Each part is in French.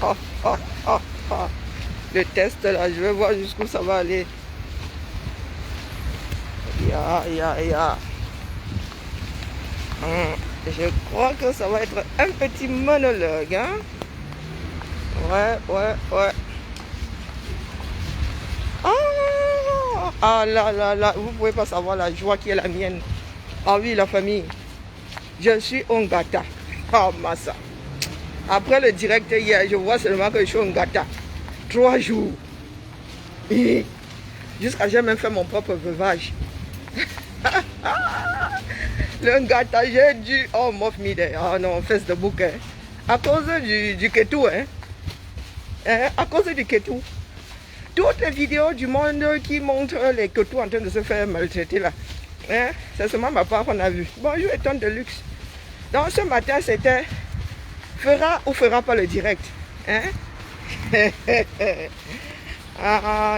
ah, ah, ah, ah. Le test là, je vais voir jusqu'où ça va aller. Ya. Je crois que ça va être un petit monologue. Hein? Ouais. Ah là, vous pouvez pas savoir la joie qui est la mienne. Ah oui, la famille. Je suis un gâta. Oh, massa. Après le direct hier, je vois seulement que je suis un gâta. 3 jours. Et jusqu'à j'ai même fait mon propre veuvage. Le gâta, j'ai dû... Oh, mof mide. Oh non, fesse de bouquet. À cause du ketou, hein. À cause du ketou. Toutes les vidéos du monde qui montrent les ketous en train de se faire maltraiter là. Hein? C'est seulement ma part qu'on a vu. Bonjour et tonne de luxe. Donc ce matin c'était fera ou fera pas le direct. Hein?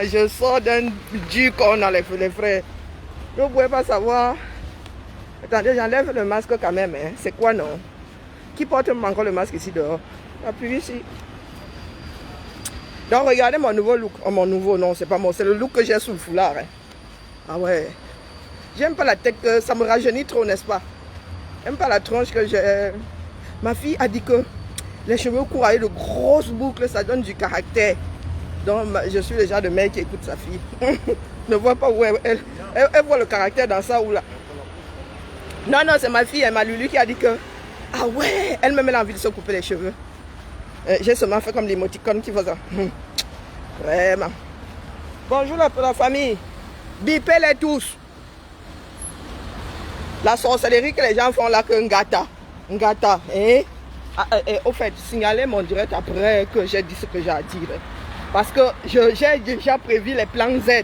Je sors d'un du qu'on a les frères. Vous ne pouvez pas savoir. Attendez, j'enlève le masque quand même. Hein? C'est quoi non? Qui porte encore le masque ici dehors? Appuie ici. Donc regardez mon nouveau look. Oh mon nouveau, non, c'est pas moi. C'est le look que j'ai sous le foulard. Hein. Ah ouais. J'aime pas la tête, ça me rajeunit trop, n'est-ce pas? J'aime pas la tronche que j'ai. Ma fille a dit que les cheveux courts avec de grosses boucles, ça donne du caractère. Donc je suis le genre de mec qui écoute sa fille. Ne voit pas où elle voit le caractère dans ça ou là. Non, c'est ma fille, ma Lulu qui a dit que ah ouais, elle-même elle a envie de se couper les cheveux. J'ai seulement fait comme l'émoticône qui fait ça. Vraiment. Bonjour la famille. Bipez-les tous. La sorcellerie que les gens font là, qu'un gâta. Un gâta. Hein? Au fait, signalez mon direct après que j'ai dit ce que j'ai à dire. Parce que j'ai déjà prévu les plans Z.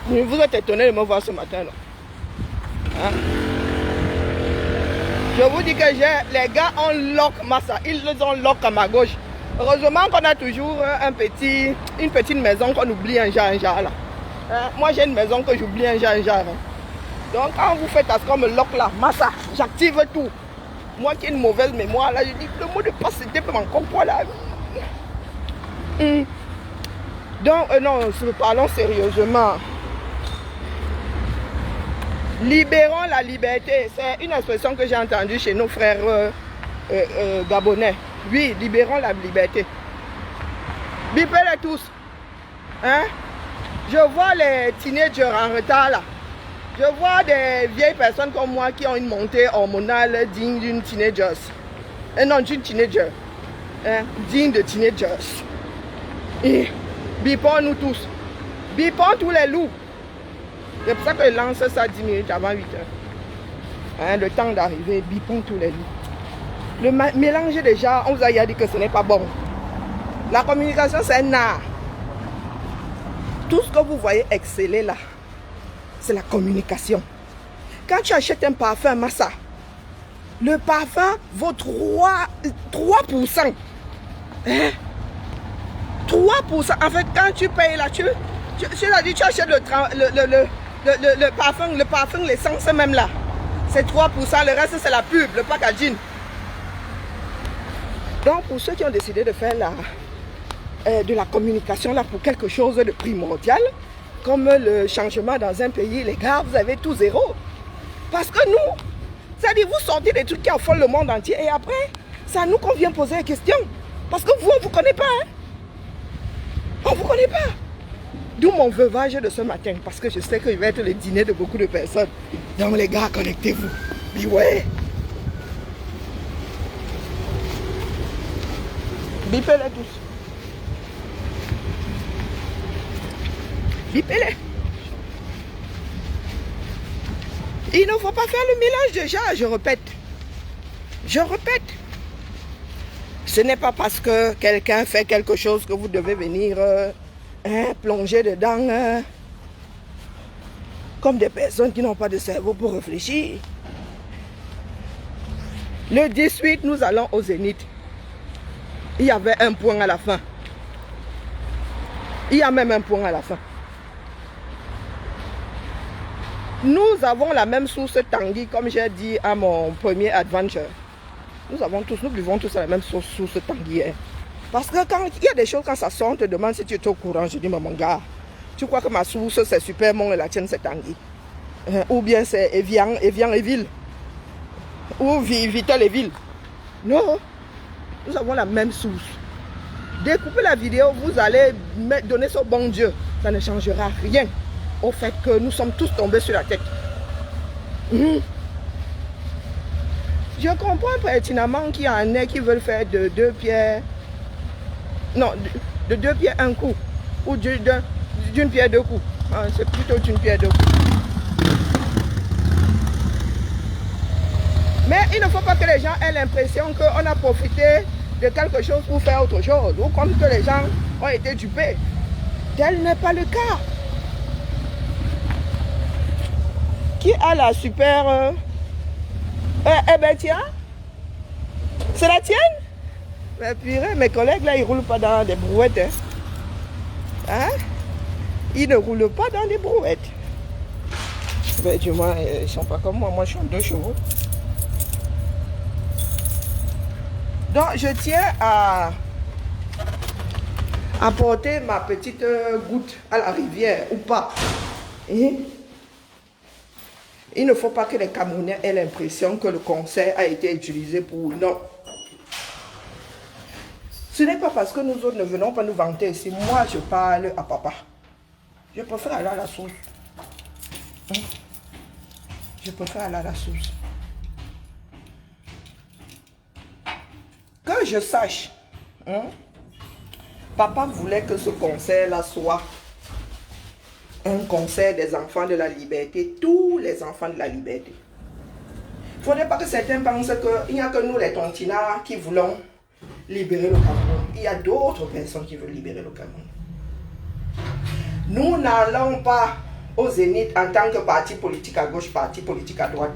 Vous êtes étonnés de me voir ce matin. Là. Hein? Je vous dis que les gars ont lock massa. Ils ont lock à ma gauche. Heureusement qu'on a toujours une petite maison qu'on oublie un genre là. Hein? Moi j'ai une maison que j'oublie un genre. Hein? Donc quand vous faites à ce qu'on me lock là, massa, j'active tout. Moi qui ai une mauvaise mémoire là, je dis le mot de passe c'était encore quoi là. Donc non, parlons sérieusement. Libérons la liberté. C'est une expression que j'ai entendue chez nos frères gabonais. Oui, libérons la liberté. Bipez-les tous. Hein? Je vois les teenagers en retard là. Je vois des vieilles personnes comme moi qui ont une montée hormonale digne d'une teenager. Non, d'une teenager. Hein? Digne de teenagers. Et bipons-nous tous. Bipons tous les loups. C'est pour ça que je lance ça 10 minutes avant 8 heures. Hein, le temps d'arriver, bipons tous les loups. Le mélange déjà, on vous a dit que ce n'est pas bon. La communication, c'est un art. Tout ce que vous voyez exceller là, c'est la communication. Quand tu achètes un parfum Massa, le parfum vaut 3%. Hein? 3%. En fait, quand tu payes là, tu achètes le parfum, l'essence même là. C'est 3%. Le reste, c'est la pub, le packaging. Donc, pour ceux qui ont décidé de faire de la communication là pour quelque chose de primordial, comme le changement dans un pays, les gars, vous avez tout zéro. Parce que nous, c'est-à-dire vous sortez des trucs qui affolent le monde entier et après, c'est à nous qu'on vient poser la question. Parce que vous, on ne vous connaît pas. Hein? On ne vous connaît pas. D'où mon veuvage de ce matin. Parce que je sais qu'il va être le dîner de beaucoup de personnes. Donc les gars, connectez-vous. Mais ouais. Bipez-les tous. Bipez-les. Il ne faut pas faire le mélange déjà, je répète. Je répète. Ce n'est pas parce que quelqu'un fait quelque chose que vous devez venir plonger dedans comme des personnes qui n'ont pas de cerveau pour réfléchir. Le 18, nous allons au Zénith. Il y avait un point à la fin. Il y a même un point à la fin. Nous avons la même source Tanguy, comme j'ai dit à mon premier adventure. nous buvons tous à la même source tanguière. Parce que quand il y a des choses, quand ça sort, on te demande si tu es au courant. Je dis, mais mon gars, tu crois que ma source c'est Supermont et la tienne c'est Tanguy? Ou bien c'est Evian et Ville? Ou Vitel et Ville? Non, nous avons la même source. Découpez la vidéo, vous allez donner ça au bon Dieu. Ça ne changera rien au fait que nous sommes tous tombés sur la tête. Je comprends pertinemment qu'il y en a qui veulent faire de deux pierres. Non, de deux pierres un coup. Ou d'une pierre deux coups. C'est plutôt d'une pierre deux coups. Mais il ne faut pas que les gens aient l'impression qu'on a profité de quelque chose pour faire autre chose. Ou comme que les gens ont été dupés. Tel n'est pas le cas. Qui a la super... eh ben tiens, c'est la tienne? Mais purée, mes collègues là, ils ne roulent pas dans des brouettes. Hein? Ils ne roulent pas dans des brouettes. Ben, du moins, ils ne sont pas comme moi. Moi, je suis en 2 chevaux. Donc, je tiens à apporter ma petite goutte à la rivière, ou pas. Et il ne faut pas que les Camerounais aient l'impression que le conseil a été utilisé pour... Non. Ce n'est pas parce que nous autres ne venons pas nous vanter ici. Moi, je parle à papa. Je préfère aller à la source. Je préfère aller à la source. Que je sache, papa voulait que ce conseil-là soit un conseil des enfants de la liberté, tous les enfants de la liberté. Il ne faudrait pas que certains pensent qu'il n'y a que nous, les tontinards, qui voulons libérer le Cameroun. Il y a d'autres personnes qui veulent libérer le Cameroun. Nous n'allons pas au Zénith en tant que parti politique à gauche, parti politique à droite.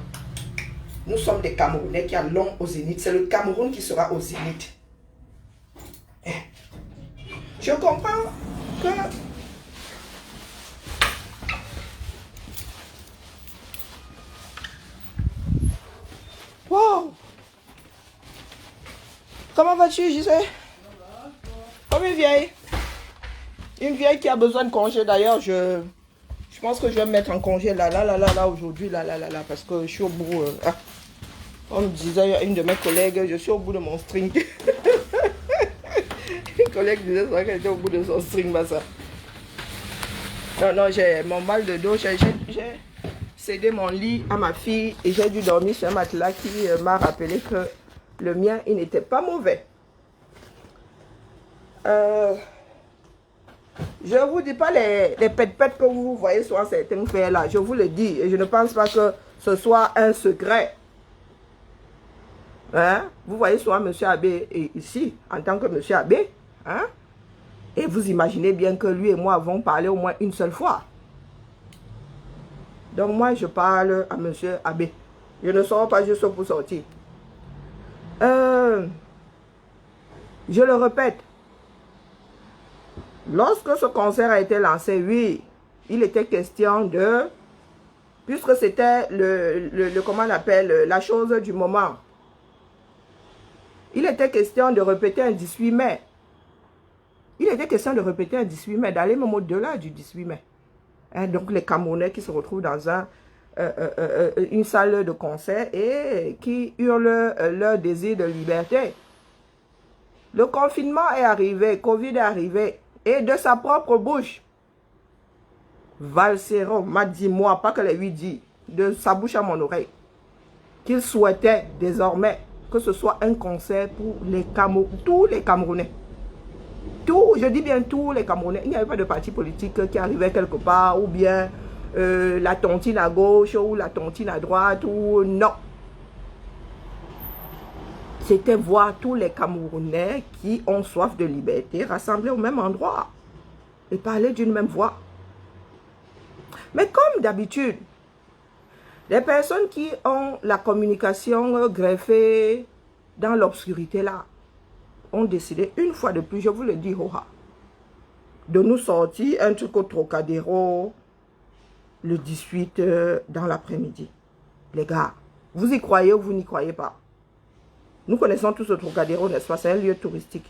Nous sommes des Camerounais qui allons au Zénith. C'est le Cameroun qui sera au Zénith. Je comprends que... Wow! Comment vas-tu, Gisèle? Comme une vieille. Une vieille qui a besoin de congé. D'ailleurs, je pense que je vais me mettre en congé là, aujourd'hui, là, parce que je suis au bout. On me disait, une de mes collègues, je suis au bout de mon string. Une collègue disait ça, qu'elle était au bout de son string, ça. Non, j'ai mon mal de dos, j'ai cédé mon lit à ma fille et j'ai dû dormir sur un matelas qui m'a rappelé que le mien, il n'était pas mauvais. Je ne vous dis pas les pètes-pètes que vous voyez sur certains faits là. Je vous le dis et je ne pense pas que ce soit un secret. Hein? Vous voyez soit M. Abbé ici, en tant que M. Abbé. Hein? Et vous imaginez bien que lui et moi avons parlé au moins une seule fois. Donc moi, je parle à M. Abbé. Je ne sors pas juste pour sortir. Je le répète. Lorsque ce concert a été lancé, oui, il était question de... Puisque c'était comment on appelle, la chose du moment. Il était question de répéter un 18 mai. Il était question de répéter un 18 mai, d'aller même au-delà du 18 mai. Hein, donc les Camerounais qui se retrouvent dans une salle de concert et qui hurlent leur désir de liberté. Le confinement est arrivé, Covid est arrivé, et de sa propre bouche, Valsero m'a dit, moi, pas que les lui dit, de sa bouche à mon oreille, qu'il souhaitait désormais que ce soit un concert pour tous les Camerounais. Je dis bien tous les Camerounais. Il n'y avait pas de parti politique qui arrivait quelque part, ou bien la tontine à gauche, ou la tontine à droite, ou non. C'était voir tous les Camerounais qui ont soif de liberté rassemblés au même endroit et parler d'une même voix. Mais comme d'habitude, les personnes qui ont la communication greffée dans l'obscurité là, ont décidé une fois de plus, je vous le dis, de nous sortir un truc au Trocadéro le 18 dans l'après-midi. Les gars, vous y croyez ou vous n'y croyez pas? Nous connaissons tous le Trocadéro, n'est-ce pas? C'est un lieu touristique.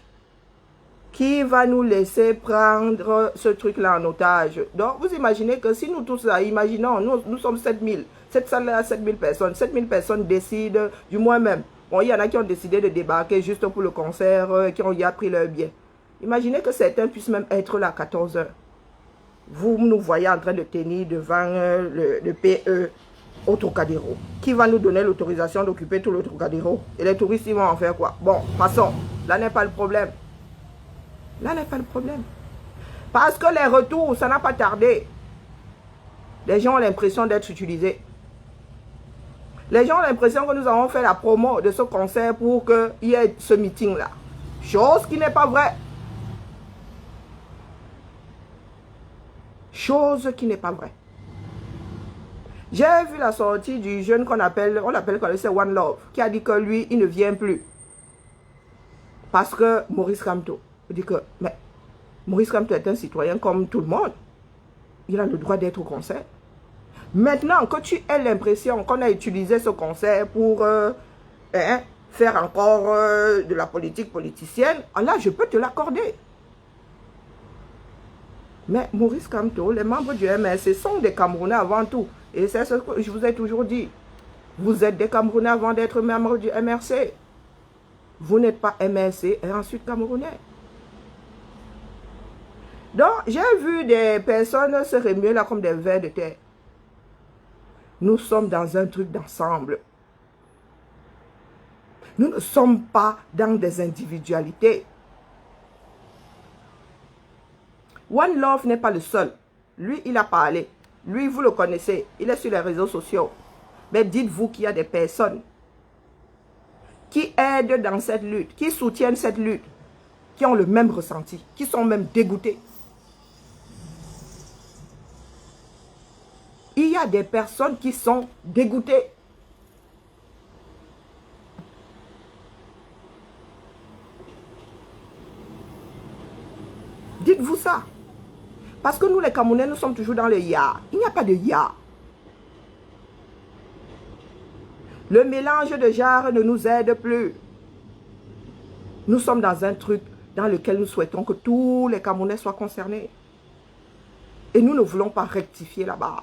Qui va nous laisser prendre ce truc-là en otage? Donc, vous imaginez que si nous tous là, imaginons, nous sommes 7000. Cette salle-là a 7000 personnes. 7000 personnes décident, du moins même. Bon, il y en a qui ont décidé de débarquer juste pour le concert, qui ont y pris leur billet. Imaginez que certains puissent même être là à 14 h. Vous nous voyez en train de tenir devant le PE au Trocadéro. Qui va nous donner l'autorisation d'occuper tout le Trocadéro? Et les touristes, ils vont en faire quoi? Bon, passons. Là n'est pas le problème. Là n'est pas le problème. Parce que les retours, ça n'a pas tardé. Les gens ont l'impression d'être utilisés. Les gens ont l'impression que nous avons fait la promo de ce concert pour qu'il y ait ce meeting-là. Chose qui n'est pas vraie. Chose qui n'est pas vraie. J'ai vu la sortie du jeune qu'on appelle, c'est One Love, qui a dit que lui, il ne vient plus. Parce que Maurice Kamto dit que, mais Maurice Kamto est un citoyen comme tout le monde. Il a le droit d'être au concert. Maintenant que tu aies l'impression qu'on a utilisé ce concert pour faire encore de la politique politicienne, là, je peux te l'accorder. Mais Maurice Kamto, les membres du MRC sont des Camerounais avant tout. Et c'est ce que je vous ai toujours dit. Vous êtes des Camerounais avant d'être membres du MRC. Vous n'êtes pas MRC et ensuite Camerounais. Donc, j'ai vu des personnes se remuer là comme des vers de terre. Nous sommes dans un truc d'ensemble. Nous ne sommes pas dans des individualités. One Love n'est pas le seul. Lui, il a parlé. Lui, vous le connaissez. Il est sur les réseaux sociaux. Mais dites-vous qu'il y a des personnes qui aident dans cette lutte, qui soutiennent cette lutte, qui ont le même ressenti, qui sont même dégoûtés. Il y a des personnes qui sont dégoûtées. Dites-vous ça. Parce que nous, les Camerounais, nous sommes toujours dans le ya. Il n'y a pas de ya. Le mélange de genres ne nous aide plus. Nous sommes dans un truc dans lequel nous souhaitons que tous les Camerounais soient concernés. Et nous ne voulons pas rectifier là-bas.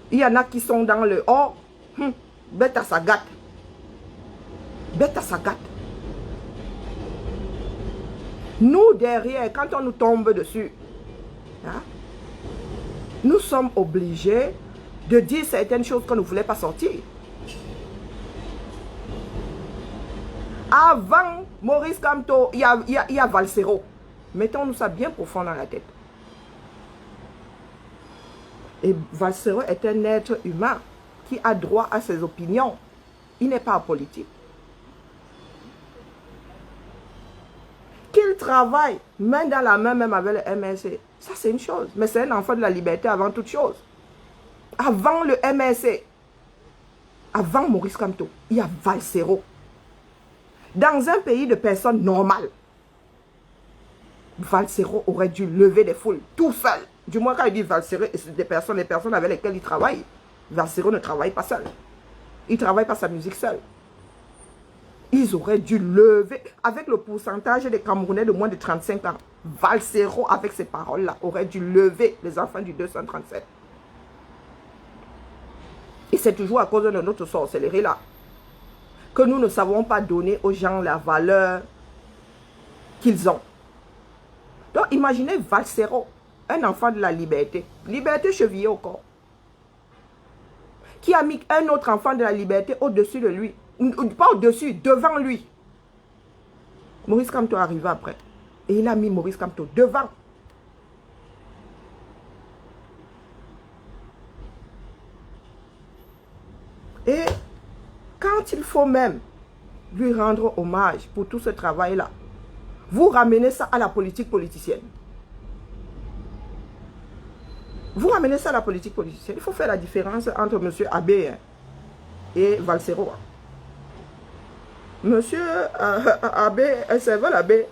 Il y en a qui sont dans le « oh, bête à sa gâte ». Bête à sa gâte. Nous, derrière, quand on nous tombe dessus, hein, nous sommes obligés de dire certaines choses qu'on ne voulait pas sortir. Avant Maurice Kamto, il y a Valsero. Mettons-nous ça bien profond dans la tête. Et Valsero est un être humain qui a droit à ses opinions. Il n'est pas politique. Qu'il travaille main dans la main même avec le MRC, ça c'est une chose. Mais c'est un enfant de la liberté avant toute chose. Avant le MRC, avant Maurice Kamto, il y a Valsero. Dans un pays de personnes normales, Valsero aurait dû lever des foules tout seul. Du moins quand il dit Valsero, c'est les personnes avec lesquelles il travaille. Valsero ne travaille pas seul. Il ne travaille pas sa musique seul. Ils auraient dû lever, avec le pourcentage des Camerounais de moins de 35 ans, Valsero, avec ces paroles-là, aurait dû lever les enfants du 237. Et c'est toujours à cause de notre sorcellerie là que nous ne savons pas donner aux gens la valeur qu'ils ont. Donc imaginez Valsero, un enfant de la liberté, liberté chevillée au corps, qui a mis un autre enfant de la liberté au-dessus de lui. Pas au-dessus, devant lui. Maurice Kamto est arrivé après. Et il a mis Maurice Kamto devant. Et quand il faut même lui rendre hommage pour tout ce travail-là, vous ramenez ça à la politique politicienne. Vous ramenez ça à la politique politicienne. Il faut faire la différence entre M. Abbé et Valsero. Monsieur Abbé, Serval Abbé,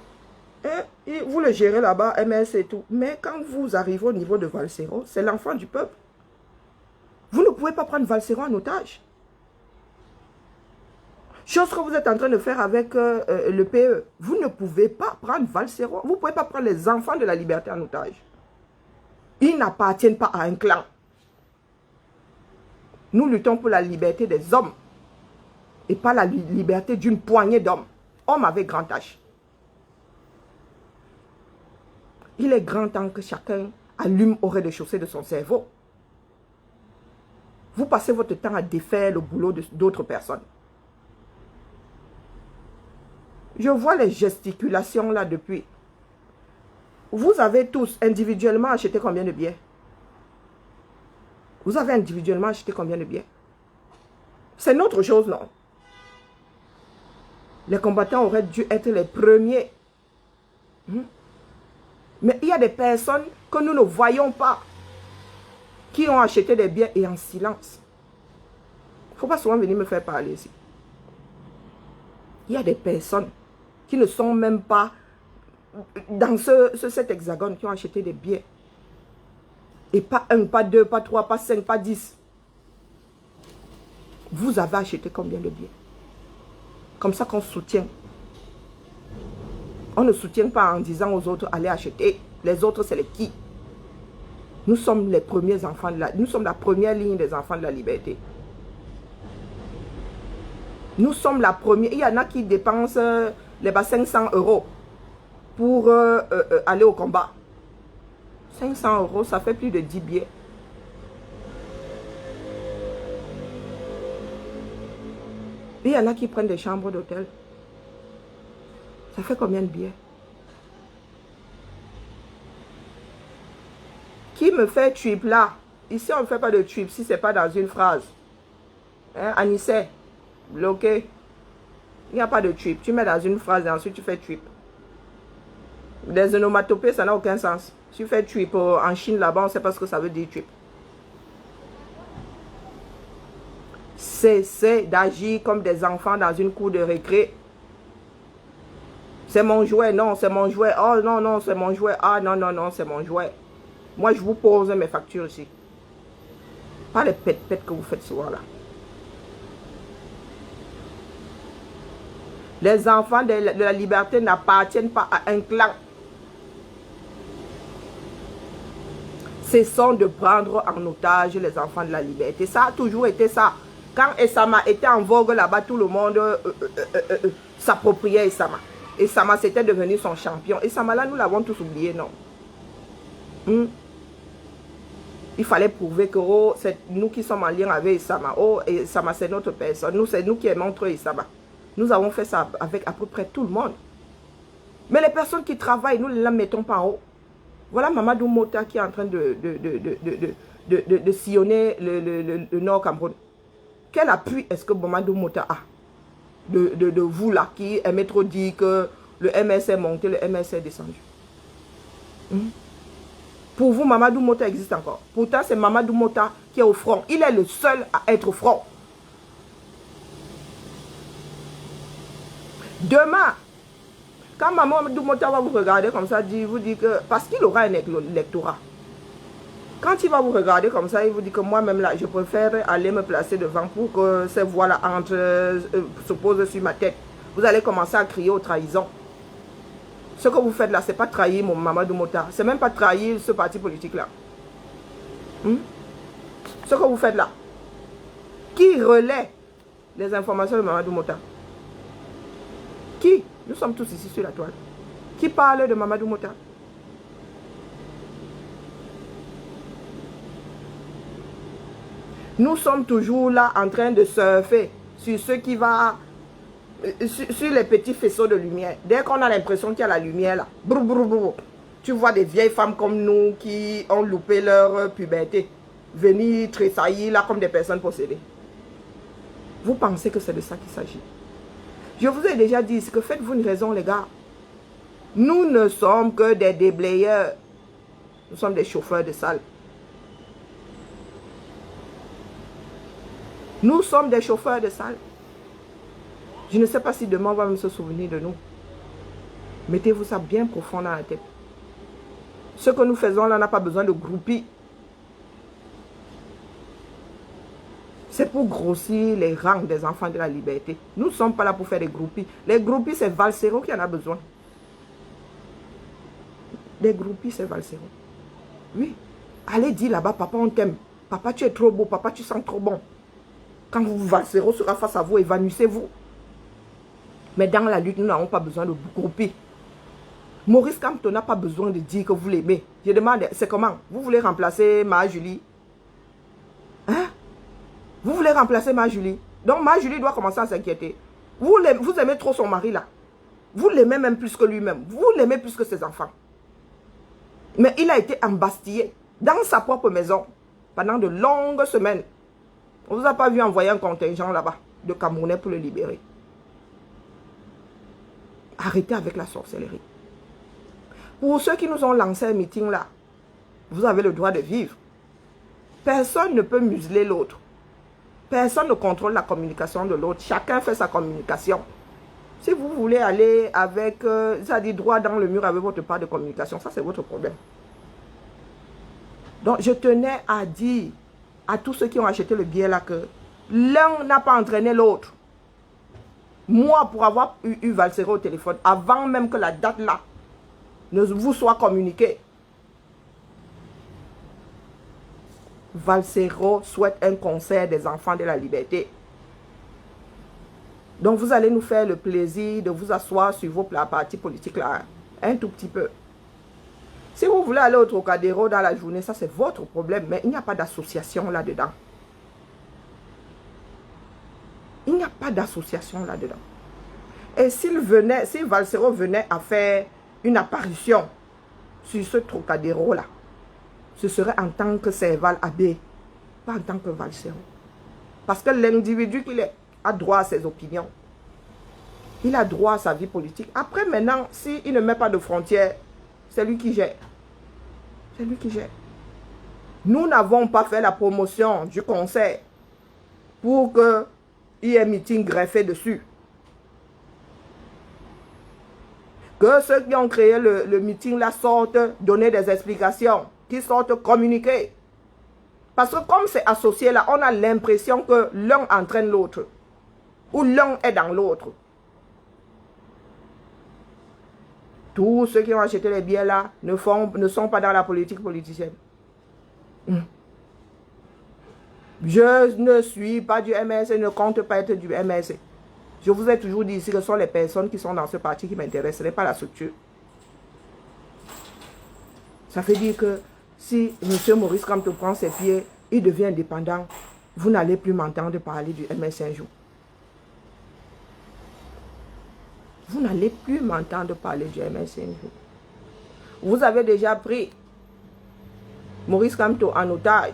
vous le gérez là-bas, MS et tout. Mais quand vous arrivez au niveau de Valsero, c'est l'enfant du peuple. Vous ne pouvez pas prendre Valsero en otage. Chose que vous êtes en train de faire avec le PE. Vous ne pouvez pas prendre Valsero. Vous ne pouvez pas prendre les enfants de la liberté en otage. Ils n'appartiennent pas à un clan. Nous luttons pour la liberté des hommes. Et pas la liberté d'une poignée d'hommes. Hommes avec grand H. Il est grand temps que chacun allume au rez-de-chaussée de son cerveau. Vous passez votre temps à défaire le boulot d'autres personnes. Je vois les gesticulations là depuis. Vous avez tous individuellement acheté combien de billets? Vous avez individuellement acheté combien de billets? C'est une autre chose, non? Les combattants auraient dû être les premiers. Mais il y a des personnes que nous ne voyons pas qui ont acheté des billets et en silence. Il ne faut pas souvent venir me faire parler ici. Il y a des personnes qui ne sont même pas dans cet hexagone qui ont acheté des billets. Et pas 1, pas 2, pas 3, pas 5, pas 10. Vous avez acheté combien de billets? Comme ça qu'on soutient. On ne soutient pas en disant aux autres, allez acheter. Les autres, c'est les qui? Nous sommes les premiers enfants nous sommes la première ligne des enfants de la liberté. Nous sommes la première. Il y en a qui dépensent les 500 € pour aller au combat. 500 €, ça fait plus de 10 billets. Il y en a qui prennent des chambres d'hôtel. Ça fait combien de billets? Qui me fait trip là? Ici, on ne fait pas de trip si ce n'est pas dans une phrase. Hein, Anissé, bloqué. Il n'y a pas de trip. Tu mets dans une phrase et ensuite tu fais trip. Des onomatopées, ça n'a aucun sens. Tu fais trip en Chine là-bas, on ne sait pas ce que ça veut dire trip. Cessez d'agir comme des enfants dans une cour de récré. C'est mon jouet, non, c'est mon jouet. Oh non, non, c'est mon jouet. Ah non, non, non, c'est mon jouet. Moi, je vous pose mes factures ici. Pas les pètes que vous faites souvent là. Les enfants de la liberté n'appartiennent pas à un clan. Cessons de prendre en otage les enfants de la liberté. Ça a toujours été ça. Quand Essama était en vogue là-bas, tout le monde s'appropriait Essama. Essama, c'était devenu son champion. Essama, là, nous l'avons tous oublié, non? Il fallait prouver que oh, c'est nous qui sommes en lien avec Essama. Oh, Essama, c'est notre personne. Nous, c'est nous qui aimons trop Essama. Nous avons fait ça avec à peu près tout le monde. Mais les personnes qui travaillent, nous ne les mettons pas en haut. Voilà Mamadou Mota qui est en train de sillonner le Nord Cameroun. Quel appui est-ce que Mamadou Mota a de vous là qui aimez trop dire que le MS est monté, le MS est descendu? Pour vous, Mamadou Mota existe encore. Pourtant, c'est Mamadou Mota qui est au front. Il est le seul à être au front. Demain, quand Mamadou Mota va vous regarder comme ça, vous dit que... Parce qu'il aura un électorat. Quand il va vous regarder comme ça, il vous dit que moi-même là, je préfère aller me placer devant pour que ces voix-là se posent sur ma tête. Vous allez commencer à crier aux trahisons. Ce que vous faites là, ce n'est pas trahir mon Mamadou Mota. Ce n'est même pas trahir ce parti politique-là. Ce que vous faites là. Qui relaie les informations de Mamadou Mota? Qui? Nous sommes tous ici sur la toile. Qui parle de Mamadou Mota? Nous sommes toujours là en train de surfer sur ce qui va... Sur les petits faisceaux de lumière. Dès qu'on a l'impression qu'il y a la lumière là, brou, brou, brou, tu vois des vieilles femmes comme nous qui ont loupé leur puberté venir tressaillir là comme des personnes possédées. Vous pensez que c'est de ça qu'il s'agit? Je vous ai déjà dit que faites-vous une raison les gars. Nous ne sommes que des déblayeurs. Nous sommes des chauffeurs de salle. Nous sommes des chauffeurs de salle. Je ne sais pas si demain on va même se souvenir de nous. Mettez-vous ça bien profond dans la tête. Ce que nous faisons là n'a pas besoin de groupies. C'est pour grossir les rangs des enfants de la liberté. Nous ne sommes pas là pour faire des groupies. Les groupies, c'est Valsero qui en a besoin. Des groupies, c'est Valsero. Oui. Allez dire là-bas, papa, on t'aime. Papa, tu es trop beau. Papa, tu sens trop bon. Quand Valsero sera face à vous, évanouissez-vous. Mais dans la lutte, nous n'avons pas besoin de groupies. Maurice Kamto n'a pas besoin de dire que vous l'aimez. Je demande, c'est comment? Vous voulez remplacer Marie-Julie? Hein? Vous voulez remplacer Marie-Julie? Donc Marie-Julie doit commencer à s'inquiéter. Vous aimez trop son mari là. Vous l'aimez même plus que lui-même. Vous l'aimez plus que ses enfants. Mais il a été embastillé dans sa propre maison pendant de longues semaines. On ne vous a pas vu envoyer un contingent là-bas de Camerounais pour le libérer. Arrêtez avec la sorcellerie. Pour ceux qui nous ont lancé un meeting là, vous avez le droit de vivre. Personne ne peut museler l'autre. Personne ne contrôle la communication de l'autre. Chacun fait sa communication. Si vous voulez aller avec, ça dit droit dans le mur avec votre part de communication, ça c'est votre problème. Donc je tenais à dire à tous ceux qui ont acheté le billet là que l'un n'a pas entraîné l'autre. Moi, pour avoir eu Valsero au téléphone, avant même que la date là ne vous soit communiquée, Valsero souhaite un concert des enfants de la liberté. Donc vous allez nous faire le plaisir de vous asseoir sur vos partis politiques là, un tout petit peu. Si vous voulez aller au Trocadéro dans la journée, ça c'est votre problème, mais il n'y a pas d'association là-dedans. Il n'y a pas d'association là-dedans. Et si Valsero venait à faire une apparition sur ce Trocadéro là, ce serait en tant que Serval Abbé, pas en tant que Valsero. Parce que l'individu qu'il est a droit à ses opinions. Il a droit à sa vie politique. Après, maintenant, s'il ne met pas de frontières, c'est lui qui gère. C'est lui qui gère. Nous n'avons pas fait la promotion du concert pour qu'il y ait un meeting greffé dessus. Que ceux qui ont créé le meeting là sortent donner des explications, qu'ils sortent communiquer. Parce que comme c'est associé là, on a l'impression que l'un entraîne l'autre. Ou l'un est dans l'autre. Tous ceux qui ont acheté les billets là ne sont pas dans la politique politicienne. Je ne suis pas du MSC, ne compte pas être du MSC. Je vous ai toujours dit ici que ce sont les personnes qui sont dans ce parti qui m'intéressent, ce n'est pas la structure. Ça veut dire que si M. Maurice Kamto prend ses pieds, il devient indépendant, vous n'allez plus m'entendre parler du MSC un jour. Vous n'allez plus m'entendre parler du MSC un jour. Vous avez déjà pris Maurice Kamto en otage.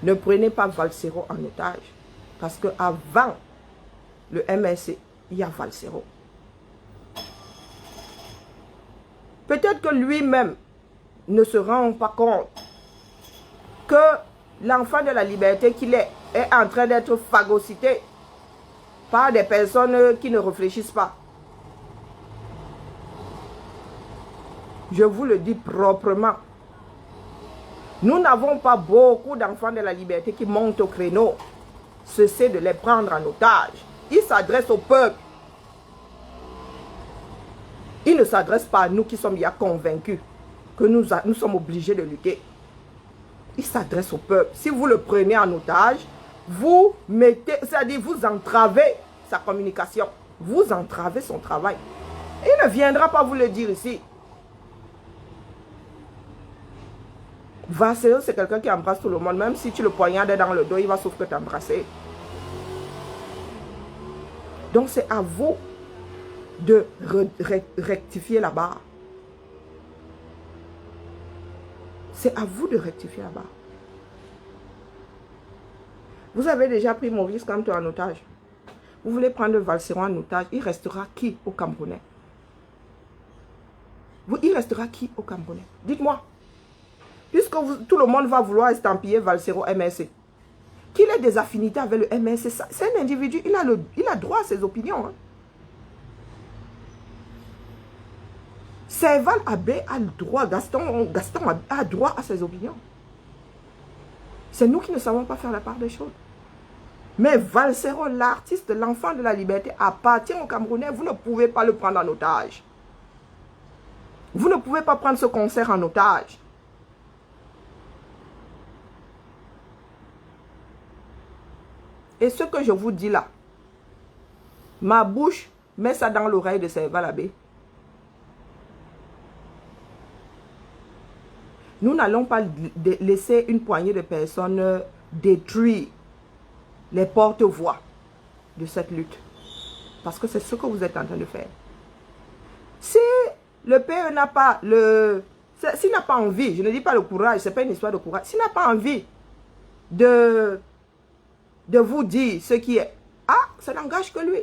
Ne prenez pas Valsero en otage. Parce qu'avant le MSC, il y a Valsero. Peut-être que lui-même ne se rend pas compte que l'enfant de la liberté qu'il est en train d'être phagocyté par des personnes qui ne réfléchissent pas. Je vous le dis proprement. Nous n'avons pas beaucoup d'enfants de la liberté qui montent au créneau. Cessez de les prendre en otage. Ils s'adressent au peuple. Ils ne s'adressent pas à nous qui sommes bien convaincus que nous sommes obligés de lutter. Ils s'adressent au peuple. Si vous le prenez en otage, vous mettez, c'est-à-dire vous entravez sa communication. Vous entravez son travail. Il ne viendra pas vous le dire ici. Valsero, c'est quelqu'un qui embrasse tout le monde. Même si tu le poignardes dans le dos, il va sauf que t'embrasser. Donc c'est à vous de rectifier la barre. C'est à vous de rectifier la barre. Vous avez déjà pris Maurice Kamto en otage. Vous voulez prendre Valsero en otage. Il restera qui au Camerounais? Il restera qui au Camerounais? Dites-moi. Puisque tout le monde va vouloir estampiller Valsero MSC. Qu'il ait des affinités avec le MSC, c'est un individu, il a droit à ses opinions. Hein. Serval Abbé a le droit, Gaston a droit à ses opinions. C'est nous qui ne savons pas faire la part des choses. Mais Valsero, l'artiste, l'enfant de la liberté, appartient aux Camerounais. Vous ne pouvez pas le prendre en otage. Vous ne pouvez pas prendre ce concert en otage. Et ce que je vous dis là, ma bouche met ça dans l'oreille de Serval Abbé. Nous n'allons pas laisser une poignée de personnes détruire les porte-voix de cette lutte. Parce que c'est ce que vous êtes en train de faire. Si le PE n'a pas s'il n'a pas envie, je ne dis pas le courage, ce n'est pas une histoire de courage, s'il n'a pas envie de vous dire ce qui est, ça n'engage que lui.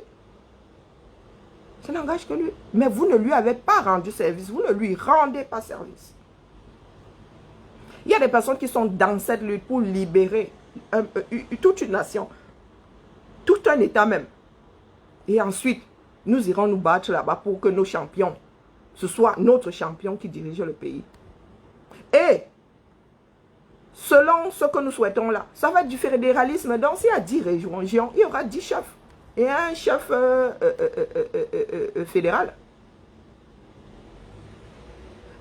Ça n'engage que lui. Mais vous ne lui avez pas rendu service, vous ne lui rendez pas service. Il y a des personnes qui sont dans cette lutte pour libérer toute une nation, tout un État même. Et ensuite, nous irons nous battre là-bas pour que nos champions, ce soit notre champion qui dirige le pays. Et, selon ce que nous souhaitons là, ça va être du fédéralisme. Donc, s'il y a 10 régions, il y aura 10 chefs. Et un chef fédéral.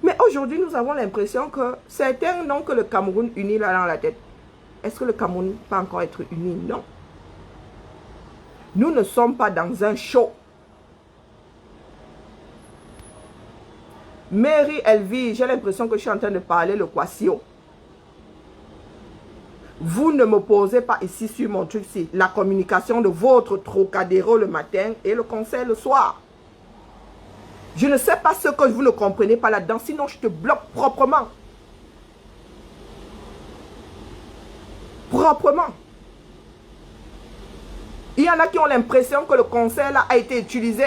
Mais aujourd'hui, nous avons l'impression que certains n'ont que le Cameroun uni là dans la tête. Est-ce que le Cameroun peut pas encore être uni? Non. Nous ne sommes pas dans un show. Mary Elvie, j'ai l'impression que je suis en train de parler le Kwasio. Vous ne me posez pas ici sur mon truc, c'est la communication de votre Trocadéro le matin et le conseil le soir. Je ne sais pas ce que vous ne comprenez pas là-dedans, sinon je te bloque proprement. Proprement. Il y en a qui ont l'impression que le conseil là a été utilisé.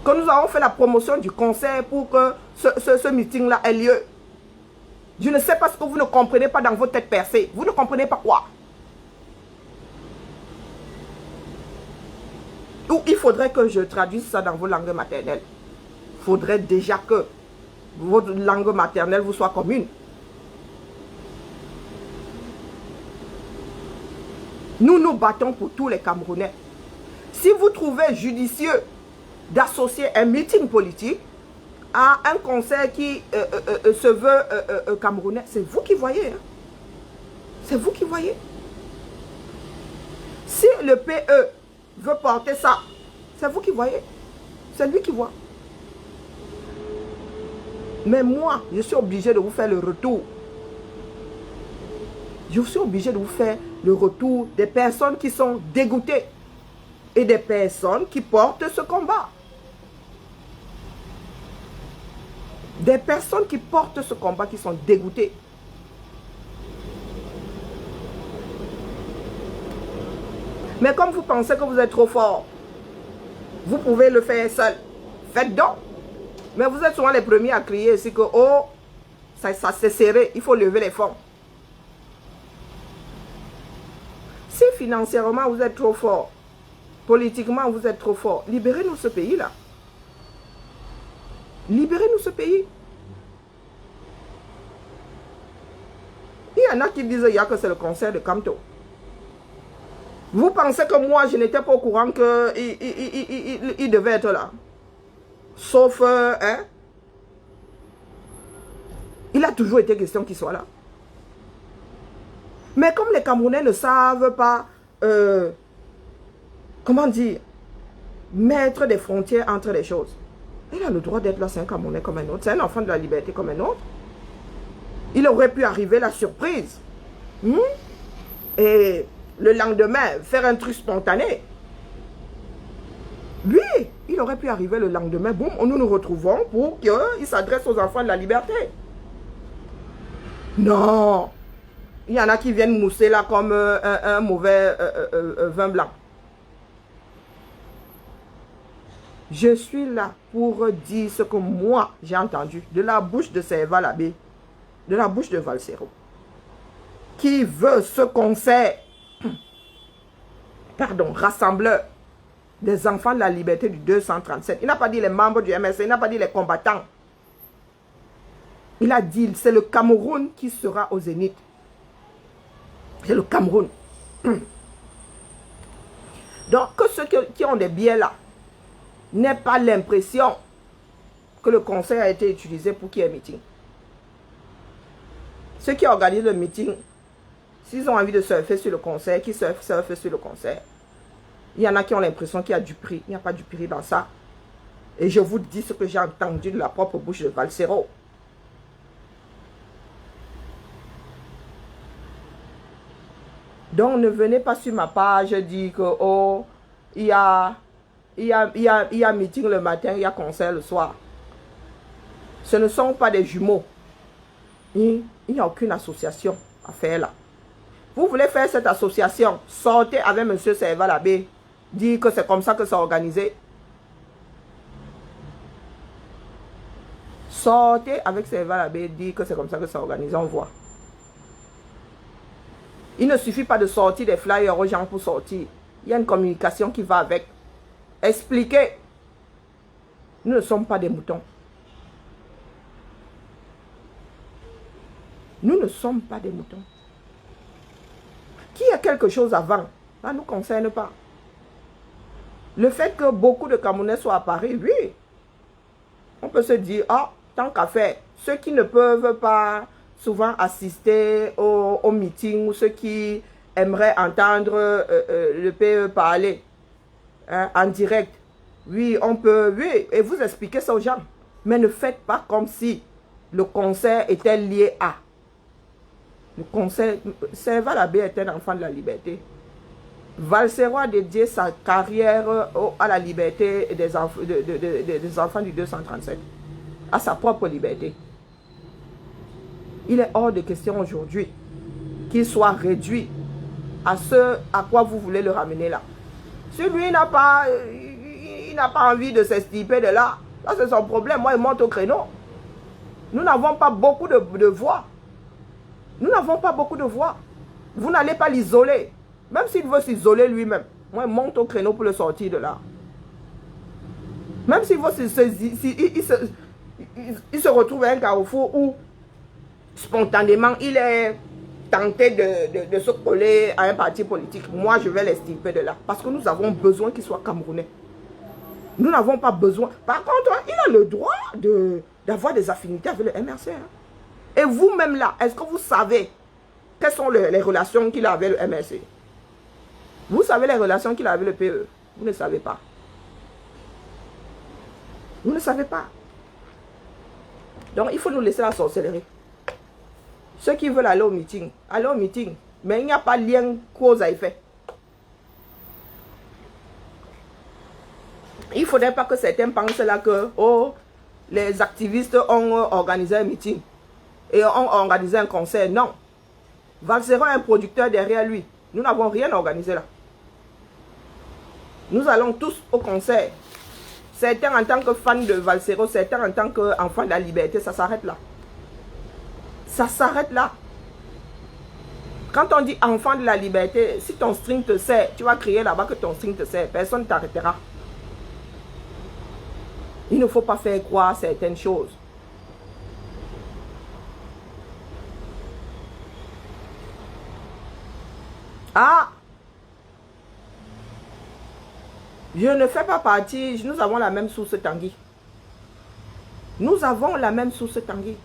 Que nous avons fait la promotion du conseil pour que ce meeting-là ait lieu. Je ne sais pas ce que vous ne comprenez pas dans votre tête percée. Vous ne comprenez pas quoi? Ou il faudrait que je traduise ça dans vos langues maternelles. Il faudrait déjà que votre langue maternelle vous soit commune. Nous nous battons pour tous les Camerounais. Si vous trouvez judicieux d'associer un meeting politique à un conseil qui se veut camerounais, c'est vous qui voyez. Hein? C'est vous qui voyez. Si le PE veut porter ça, c'est vous qui voyez. C'est lui qui voit. Mais moi, je suis obligé de vous faire le retour. Je suis obligé de vous faire le retour des personnes qui sont dégoûtées et des personnes qui portent ce combat. Des personnes qui portent ce combat, qui sont dégoûtées. Mais comme vous pensez que vous êtes trop fort, vous pouvez le faire seul. Faites donc. Mais vous êtes souvent les premiers à crier ici que, oh, ça s'est serré, il faut lever les fonds. Si financièrement vous êtes trop fort, politiquement vous êtes trop fort, libérez-nous ce pays-là. Libérez-nous ce pays. Il y en a qui disent qu'il y a que c'est le concert de Kamto. Vous pensez que moi, je n'étais pas au courant qu'il devait être là. Sauf, hein, il a toujours été question qu'il soit là. Mais comme les Camerounais ne savent pas, comment dire, mettre des frontières entre les choses, il a le droit d'être là, c'est un Camerounais comme un autre. C'est un enfant de la liberté comme un autre. Il aurait pu arriver la surprise. Et le lendemain, faire un truc spontané. Lui, il aurait pu arriver le lendemain. Boum, nous nous retrouvons pour qu'il s'adresse aux enfants de la liberté. Non. Il y en a qui viennent mousser là comme un mauvais vin blanc. Je suis là pour dire ce que moi j'ai entendu de la bouche de Serval Abbé, de la bouche de Valsero, qui veut ce concert, pardon, rassembleur des enfants de la liberté du 237. Il n'a pas dit les membres du MSC, il n'a pas dit les combattants. Il a dit c'est le Cameroun qui sera au zénith. C'est le Cameroun. Donc, que ceux qui ont des billets là n'aient pas l'impression que le conseil a été utilisé pour qu'il y ait un meeting. Ceux qui organisent le meeting, s'ils ont envie de surfer sur le conseil, qui surfent sur le conseil. Il y en a qui ont l'impression qu'il y a du prix. Il n'y a pas du prix dans ça. Et je vous dis ce que j'ai entendu de la propre bouche de Valsero. Donc, ne venez pas sur ma page dire que, oh, il y a meeting le matin, il y a conseil le soir. Ce ne sont pas des jumeaux. Il n'y a aucune association à faire là. Vous voulez faire cette association, sortez avec M. Serval Abbé, dire que c'est comme ça que c'est organisé. Sortez avec Serval Abbé, dire que c'est comme ça que c'est organisé, on voit. Il ne suffit pas de sortir des flyers aux gens pour sortir. Il y a une communication qui va avec. Expliquez. Nous ne sommes pas des moutons. Nous ne sommes pas des moutons. Qui a quelque chose avant, ça ne nous concerne pas. Le fait que beaucoup de Camerounais soient à Paris, oui. On peut se dire, ah, tant qu'à faire, ceux qui ne peuvent pas souvent assister au meeting ou ceux qui aimeraient entendre le PE parler hein, en direct, oui, on peut, oui, et vous expliquez ça aux gens. Mais ne faites pas comme si le concert était lié à. Le conseil, Serval Abbé est un enfant de la liberté. Valsero a dédié sa carrière à la liberté des enfants du 237, à sa propre liberté. Il est hors de question aujourd'hui qu'il soit réduit à ce à quoi vous voulez le ramener là. Si lui n'a pas envie de s'extirper de là, là c'est son problème. Moi, il monte au créneau. Nous n'avons pas beaucoup de voix. Nous n'avons pas beaucoup de voix. Vous n'allez pas l'isoler. Même s'il veut s'isoler lui-même. Moi, il monte au créneau pour le sortir de là. Même s'il veut il se retrouve à un carrefour où spontanément il est tenté de se coller à un parti politique. Moi, je vais l'extirper de là. Parce que nous avons besoin qu'il soit camerounais. Nous n'avons pas besoin. Par contre, il a le droit d'avoir des affinités avec le MRC. Hein. Et vous-même là, est-ce que vous savez quelles sont les relations qu'il a avec le MRC? Vous savez les relations qu'il a avec le PE? Vous ne savez pas. Vous ne savez pas. Donc, il faut nous laisser la sorcellerie. Ceux qui veulent aller au meeting, allez au meeting. Mais il n'y a pas de lien cause à effet. Il ne faudrait pas que certains pensent là que oh, les activistes ont organisé un meeting et ont organisé un concert. Non. Valsero est un producteur derrière lui. Nous n'avons rien organisé là. Nous allons tous au concert. Certains en tant que fans de Valsero, certains en tant qu'enfants de la liberté, ça s'arrête là. Ça s'arrête là. Quand on dit enfant de la liberté, si ton string te sert, tu vas crier là-bas que ton string te sert. Personne ne t'arrêtera. Il ne faut pas faire croire certaines choses. Ah! Je ne fais pas partie, nous avons la même source Tanguy. Nous avons la même source Tanguy.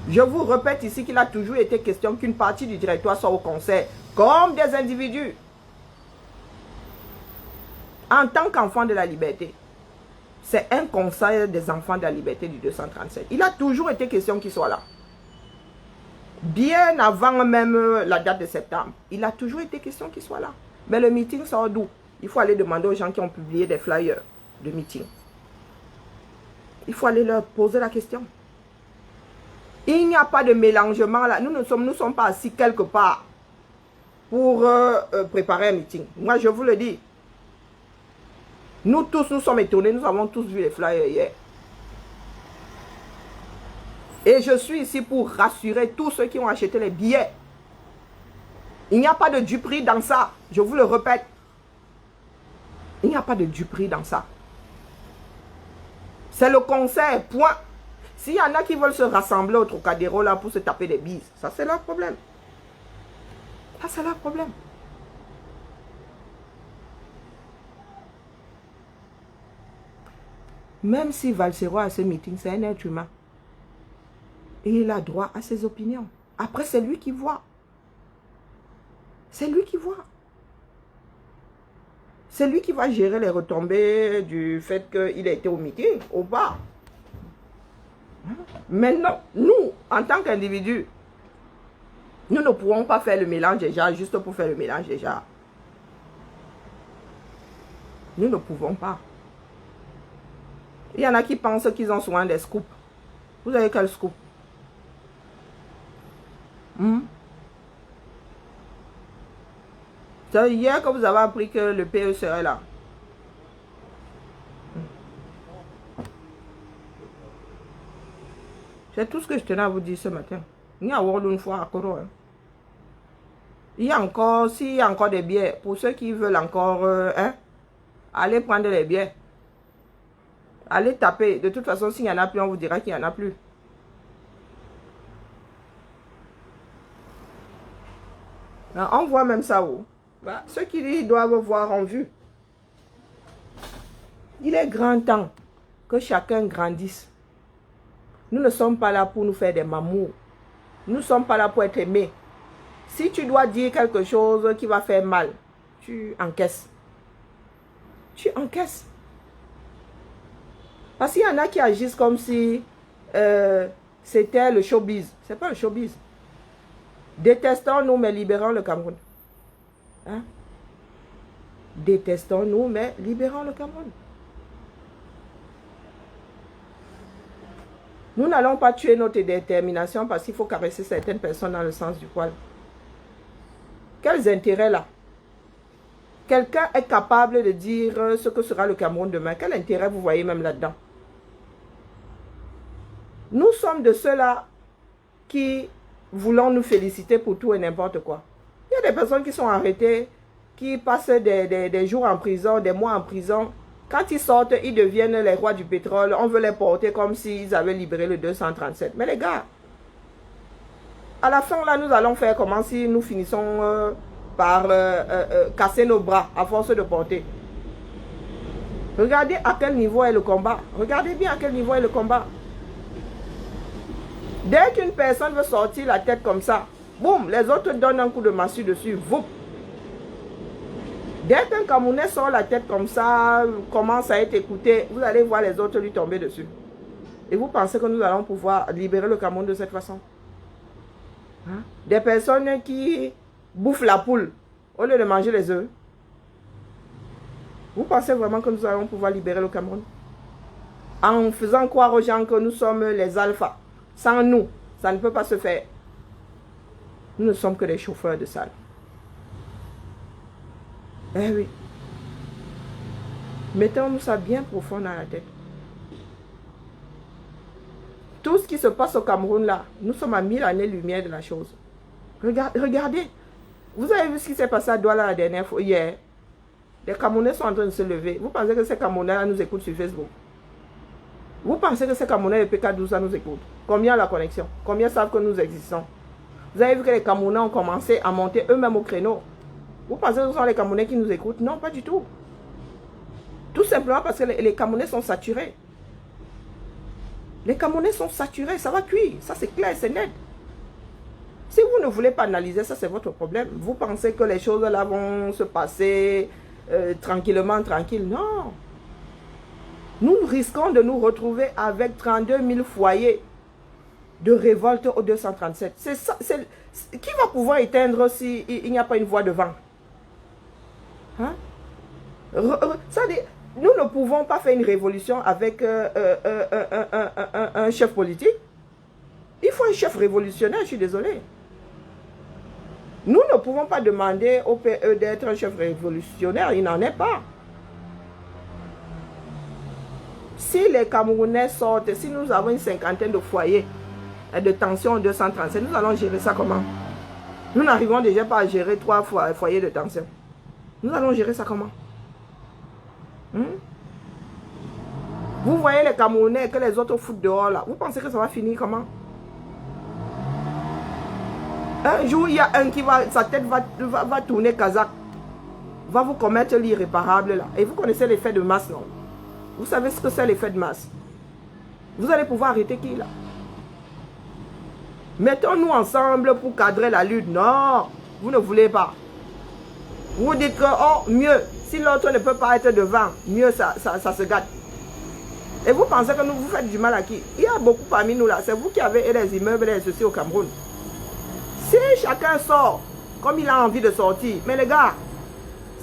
Je vous répète ici qu'il a toujours été question qu'une partie du directoire soit au conseil, comme des individus. En tant qu'enfant de la liberté, c'est un conseil des enfants de la liberté du 237. Il a toujours été question qu'il soit là. Bien avant même la date de septembre, il a toujours été question qu'il soit là. Mais le meeting sort d'où? Il faut aller demander aux gens qui ont publié des flyers de meeting. Il faut aller leur poser la question. Il n'y a pas de mélangement là. Nous ne sommes pas assis quelque part pour préparer un meeting. Moi, je vous le dis. Nous tous, nous sommes étonnés. Nous avons tous vu les flyers hier. Et je suis ici pour rassurer tous ceux qui ont acheté les billets. Il n'y a pas de duperie dans ça. Je vous le répète. Il n'y a pas de duperie dans ça. C'est le concert, point. S'il y en a qui veulent se rassembler au Trocadéro là pour se taper des bises, ça c'est leur problème. Ça c'est leur problème. Même si Valsero a ce meeting, c'est un être humain. Et il a droit à ses opinions. Après, c'est lui qui voit. C'est lui qui voit. C'est lui qui va gérer les retombées du fait qu'il a été au meeting, au bar. Maintenant, nous, en tant qu'individus, nous ne pourrons pas faire le mélange des genres juste pour faire le mélange des genres. Nous ne pouvons pas. Il y en a qui pensent qu'ils ont souvent des scoops. Vous avez quel scoop? C'est hier que vous avez appris que le PE serait là. C'est tout ce que je tenais à vous dire ce matin. Il y a une fois à Koro. Il y a encore, s'il y a encore des billets, pour ceux qui veulent encore, allez prendre les billets. Allez taper. De toute façon, s'il n'y en a plus, on vous dira qu'il n'y en a plus. On voit même ça où. Bah, ceux qui doivent voir en vue. Il est grand temps que chacun grandisse. Nous ne sommes pas là pour nous faire des mamours. Nous ne sommes pas là pour être aimés. Si tu dois dire quelque chose qui va faire mal, tu encaisses. Tu encaisses. Parce qu'il y en a qui agissent comme si c'était le showbiz. Ce n'est pas le showbiz. Détestons-nous, mais libérons le Cameroun. Hein? Détestons-nous, mais libérons le Cameroun. Nous n'allons pas tuer notre détermination parce qu'il faut caresser certaines personnes dans le sens du poil. Quels intérêts là? Quelqu'un est capable de dire ce que sera le Cameroun demain. Quel intérêt vous voyez même là-dedans? Nous sommes de ceux-là qui voulons nous féliciter pour tout et n'importe quoi. Il y a des personnes qui sont arrêtées, qui passent des jours en prison, des mois en prison. Quand ils sortent, ils deviennent les rois du pétrole. On veut les porter comme s'ils avaient libéré le 237. Mais les gars, à la fin, là, nous allons faire comment si nous finissons par casser nos bras à force de porter. Regardez à quel niveau est le combat. Regardez bien à quel niveau est le combat. Dès qu'une personne veut sortir la tête comme ça, boum, les autres donnent un coup de massue dessus. Voup. Dès qu'un Camerounais sort la tête comme ça, commence à être écouté, vous allez voir les autres lui tomber dessus. Et vous pensez que nous allons pouvoir libérer le Cameroun de cette façon? Hein? Des personnes qui bouffent la poule au lieu de manger les œufs. Vous pensez vraiment que nous allons pouvoir libérer le Cameroun? En faisant croire aux gens que nous sommes les alphas. Sans nous, ça ne peut pas se faire. Nous ne sommes que des chauffeurs de salle. Eh oui. Mettons-nous ça bien profond dans la tête. Tout ce qui se passe au Cameroun là, nous sommes à 1000 années-lumière de la chose. Regardez. Vous avez vu ce qui s'est passé à Douala la dernière fois, hier. Les Camerounais sont en train de se lever. Vous pensez que ces Camerounais là nous écoutent sur Facebook? Vous pensez que ces Camerounais de PK12 nous écoutent? Combien la connexion? Combien savent que nous existons? Vous avez vu que les Camerounais ont commencé à monter eux-mêmes au créneau. Vous pensez que ce sont les Camerounais qui nous écoutent? Non, pas du tout. Tout simplement parce que les Camerounais sont saturés. Les Camerounais sont saturés, ça va cuire. Ça c'est clair, c'est net. Si vous ne voulez pas analyser, ça c'est votre problème. Vous pensez que les choses là vont se passer tranquillement, tranquille. Non. Nous risquons de nous retrouver avec 32 000 foyers de révolte au 237. C'est ça. Qui va pouvoir éteindre s'il n'y a pas une voie de vent? Hein? Nous ne pouvons pas faire une révolution avec un chef politique. Il faut un chef révolutionnaire, je suis désolé. Nous ne pouvons pas demander au PE d'être un chef révolutionnaire, il n'en est pas. Si les Camerounais sortent, si nous avons une cinquantaine de foyers de tension 237, nous allons gérer ça comment? Nous n'arrivons déjà pas à gérer 3 foyers de tension. Nous allons gérer ça comment? Vous voyez les Camerounais que les autres foutent dehors là. Vous pensez que ça va finir comment? Un jour, il y a un qui va, sa tête va tourner kazakh. Va vous commettre l'irréparable là. Et vous connaissez l'effet de masse, non? Vous savez ce que c'est l'effet de masse? Vous allez pouvoir arrêter qui là? Mettons-nous ensemble pour cadrer la lutte. Non, vous ne voulez pas. Vous dites que, oh, mieux, si l'autre ne peut pas être devant, mieux ça se gâte. Et vous pensez que nous vous faites du mal à qui? Il y a beaucoup parmi nous là. C'est vous qui avez les immeubles et ceci au Cameroun. Si chacun sort comme il a envie de sortir, mais les gars,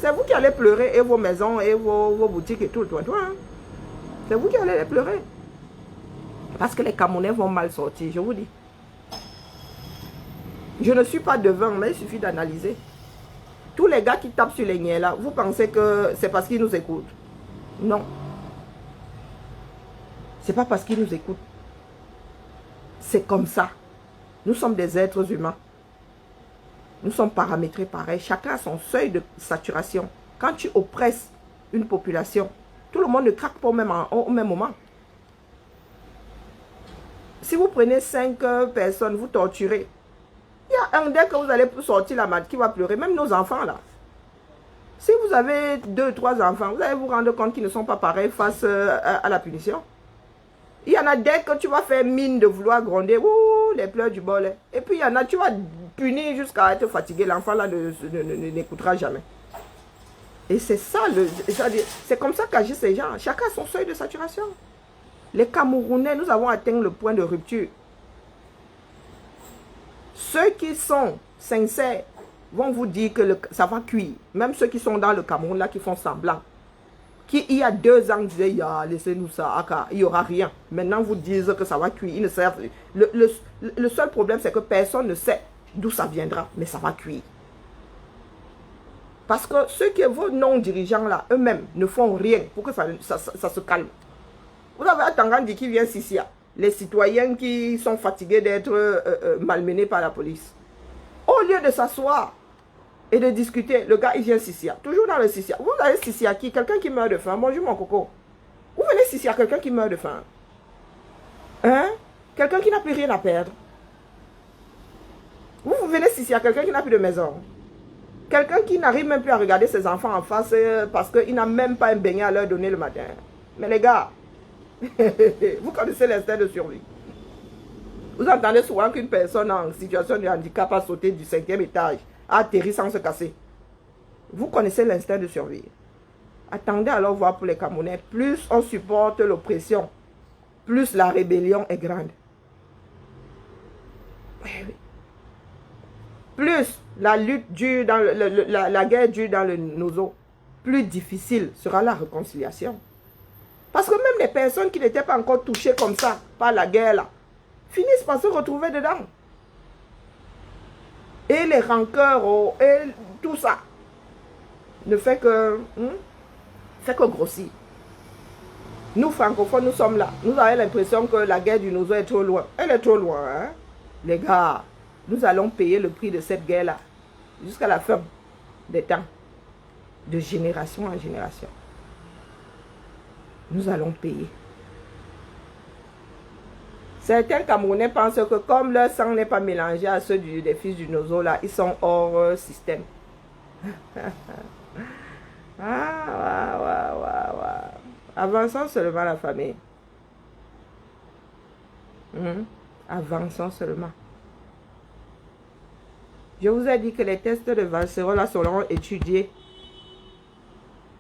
c'est vous qui allez pleurer et vos maisons et vos boutiques et tout le toit. Hein? C'est vous qui allez les pleurer. Parce que les Camerounais vont mal sortir, je vous dis. Je ne suis pas devant, mais il suffit d'analyser. Tous les gars qui tapent sur les niais là, vous pensez que c'est parce qu'ils nous écoutent? Non. C'est pas parce qu'ils nous écoutent. C'est comme ça. Nous sommes des êtres humains. Nous sommes paramétrés pareil. Chacun a son seuil de saturation. Quand tu oppresses une population, tout le monde ne craque pas au même moment. Si vous prenez 5 personnes, vous torturez. Il y a un dès que vous allez sortir la mat qui va pleurer, même nos enfants là. Si vous avez 2, 3 enfants, vous allez vous rendre compte qu'ils ne sont pas pareils face à la punition. Il y en a dès que tu vas faire mine de vouloir gronder, ouh, les pleurs du bol. Et puis il y en a, tu vas punir jusqu'à être fatigué. L'enfant là n'écoutera jamais. Et c'est ça, c'est comme ça qu'agissent ces gens. Chacun a son seuil de saturation. Les Camerounais, nous avons atteint le point de rupture. Ceux qui sont sincères vont vous dire que ça va cuire. Même ceux qui sont dans le Cameroun là, qui font semblant. Qui, il y a 2 ans, disaient, laissez-nous ça, il n'y aura rien. Maintenant, vous dites que ça va cuire. Ils ne savent. Le seul problème, c'est que personne ne sait d'où ça viendra, mais ça va cuire. Parce que ceux qui vos non-dirigeants là, eux-mêmes, ne font rien pour que ça se calme. Vous avez un Tangandi qui vient ici, les citoyens qui sont fatigués d'être malmenés par la police. Au lieu de s'asseoir et de discuter, le gars il vient Sissia, toujours dans le Sissia. Vous avez Sissia qui, quelqu'un qui meurt de faim. Bonjour mon coco. Vous venez Sissia, quelqu'un qui meurt de faim. Hein? Quelqu'un qui n'a plus rien à perdre. Vous venez Sissia, quelqu'un qui n'a plus de maison. Quelqu'un qui n'arrive même plus à regarder ses enfants en face parce qu'il n'a même pas un beignet à leur donner le matin. Mais les gars, vous connaissez l'instinct de survie. Vous entendez souvent qu'une personne en situation de handicap a sauté du 5e étage, a atterri sans se casser. Vous connaissez l'instinct de survie. Attendez alors voir pour les Camerounais. Plus on supporte l'oppression, plus la rébellion est grande. Plus la lutte dure dans la guerre dure dans le nozo, plus difficile sera la réconciliation. Parce que même les personnes qui n'étaient pas encore touchées comme ça par la guerre là, finissent par se retrouver dedans. Et les rancœurs, et tout ça, ne fait que grossir. Nous, francophones, nous sommes là. Nous avons l'impression que la guerre du Nozo est trop loin. Elle est trop loin, hein? Les gars, nous allons payer le prix de cette guerre-là jusqu'à la fin des temps, de génération en génération. Nous allons payer. Certains Camerounais pensent que comme leur sang n'est pas mélangé à ceux des fils du Nozo, là, ils sont hors système. Avançons seulement la famille. Avançons seulement. Je vous ai dit que les tests de Valsero là seront étudiés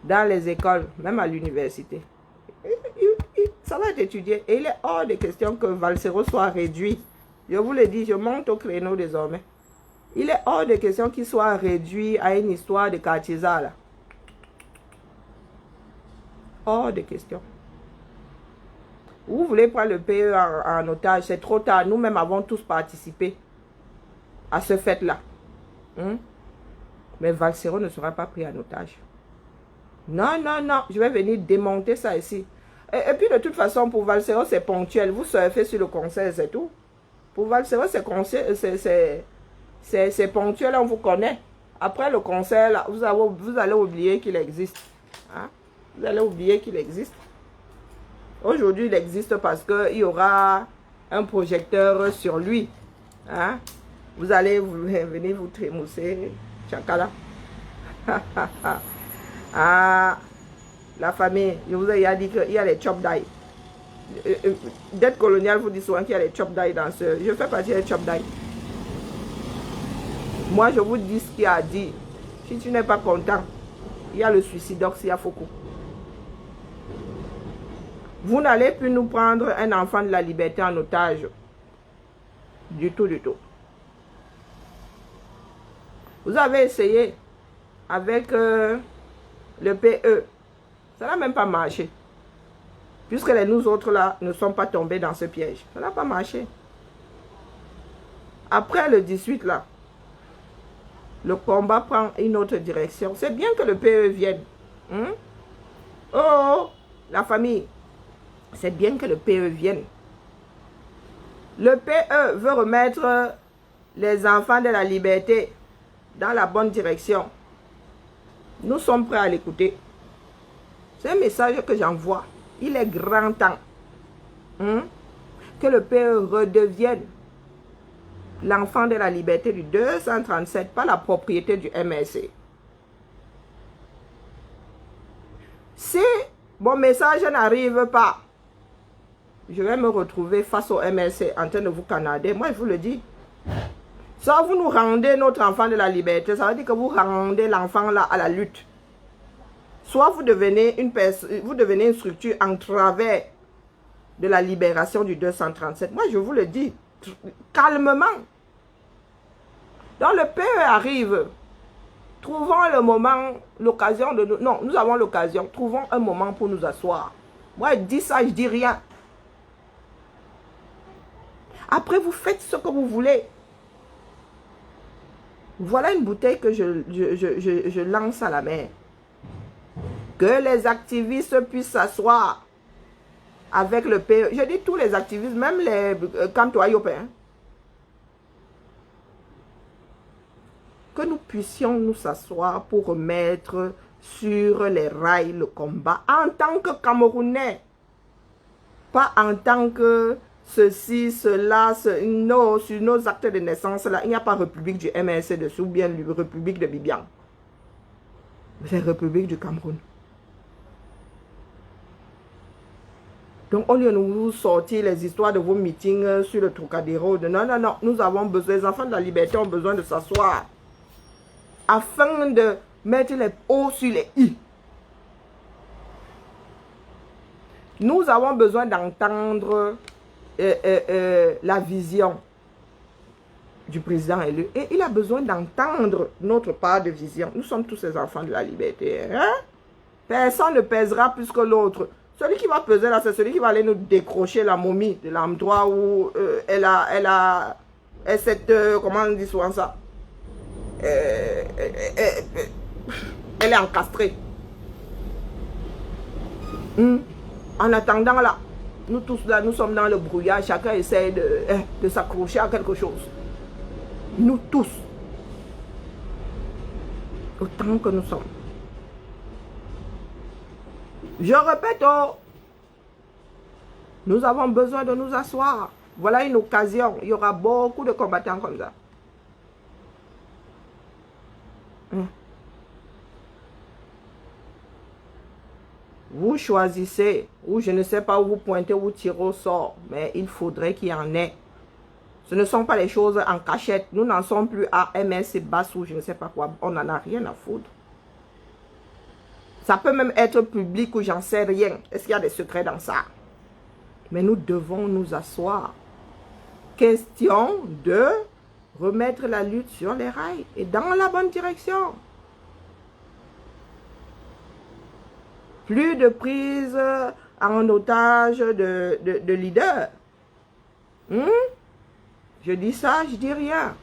dans les écoles, même à l'université. Ça va être étudié. Et il est hors de question que Valsero soit réduit. Je vous le dis, je monte au créneau désormais. Il est hors de question qu'il soit réduit à une histoire de Kartiza là. Hors de question. Vous voulez prendre le PE en otage, c'est trop tard. Nous-mêmes avons tous participé à ce fait-là. Mais Valsero ne sera pas pris en otage. Non, non, non. Je vais venir démonter ça ici. Et puis de toute façon, pour Valsero, c'est ponctuel. Vous surfez sur le concert, c'est tout. Pour Valsero, c'est ponctuel, on vous connaît. Après le concert, là, vous allez oublier qu'il existe. Hein? Vous allez oublier qu'il existe. Aujourd'hui, il existe parce qu'il y aura un projecteur sur lui. Hein? Vous allez venir vous trémousser. Chakala. Ah, la famille, je vous ai dit qu'il y a les chop die. Dette coloniale vous dit souvent qu'il y a les chop die dans ce. Je fais partie des chop die. Moi, je vous dis ce qu'il a dit. Si tu n'es pas content, il y a le suicidox, il y a Foucault. Vous n'allez plus nous prendre un enfant de la liberté en otage. Du tout, du tout. Vous avez essayé avec le PE. Ça n'a même pas marché. Puisque nous autres là ne sommes pas tombés dans ce piège. Ça n'a pas marché. Après le 18 là, le combat prend une autre direction. C'est bien que le PE vienne. Hein? Oh, la famille. C'est bien que le PE vienne. Le PE veut remettre les enfants de la liberté dans la bonne direction. Nous sommes prêts à l'écouter. C'est un message que j'envoie. Il est grand temps que le PE redevienne l'enfant de la liberté du 237, pas la propriété du MRC. Si mon message n'arrive pas, je vais me retrouver face au MRC en train de vous canader. Moi, je vous le dis. Soit vous nous rendez notre enfant de la liberté, ça veut dire que vous rendez l'enfant là à la lutte. Soit vous devenez une structure en travers de la libération du 237. Moi, je vous le dis, calmement. Donc, le PE arrive. Trouvons le moment, l'occasion de... Non, nous avons l'occasion. Trouvons un moment pour nous asseoir. Moi, je dis ça, je dis rien. Après, vous faites ce que vous voulez. Voilà une bouteille que je lance à la mer. Que les activistes puissent s'asseoir avec le PE. Je dis tous les activistes, même les Kantoyopéens. Que nous puissions nous s'asseoir pour remettre sur les rails le combat en tant que Camerounais. Pas en tant que ceci, cela, sur nos actes de naissance, là, il n'y a pas République du MRC dessus ou bien République de Bibian. C'est République du Cameroun. Donc, au lieu de nous sortir les histoires de vos meetings sur le Trocadéro, non, non, non, nous avons besoin, les enfants de la liberté ont besoin de s'asseoir afin de mettre les O sur les I. Nous avons besoin d'entendre la vision du président élu. Et il a besoin d'entendre notre part de vision. Nous sommes tous ces enfants de la liberté. Hein? Personne ne pèsera plus que l'autre. Celui qui va peser là, c'est celui qui va aller nous décrocher la momie de l'endroit où elle est cette... comment on dit souvent ça? Elle est encastrée. En attendant là, nous tous là, nous sommes dans le brouillard, chacun essaie de s'accrocher à quelque chose. Nous tous, autant que nous sommes. Je répète, nous avons besoin de nous asseoir. Voilà une occasion. Il y aura beaucoup de combattants comme ça. Vous choisissez, ou je ne sais pas où vous pointez, où vous tirez au sort, mais il faudrait qu'il y en ait. Ce ne sont pas les choses en cachette. Nous n'en sommes plus à MSC basse ou je ne sais pas quoi. On n'en a rien à foutre. Ça peut même être public ou j'en sais rien. Est-ce qu'il y a des secrets dans ça? Mais nous devons nous asseoir. Question de remettre la lutte sur les rails et dans la bonne direction. Plus de prise en otage de leaders. Je dis ça, je dis rien.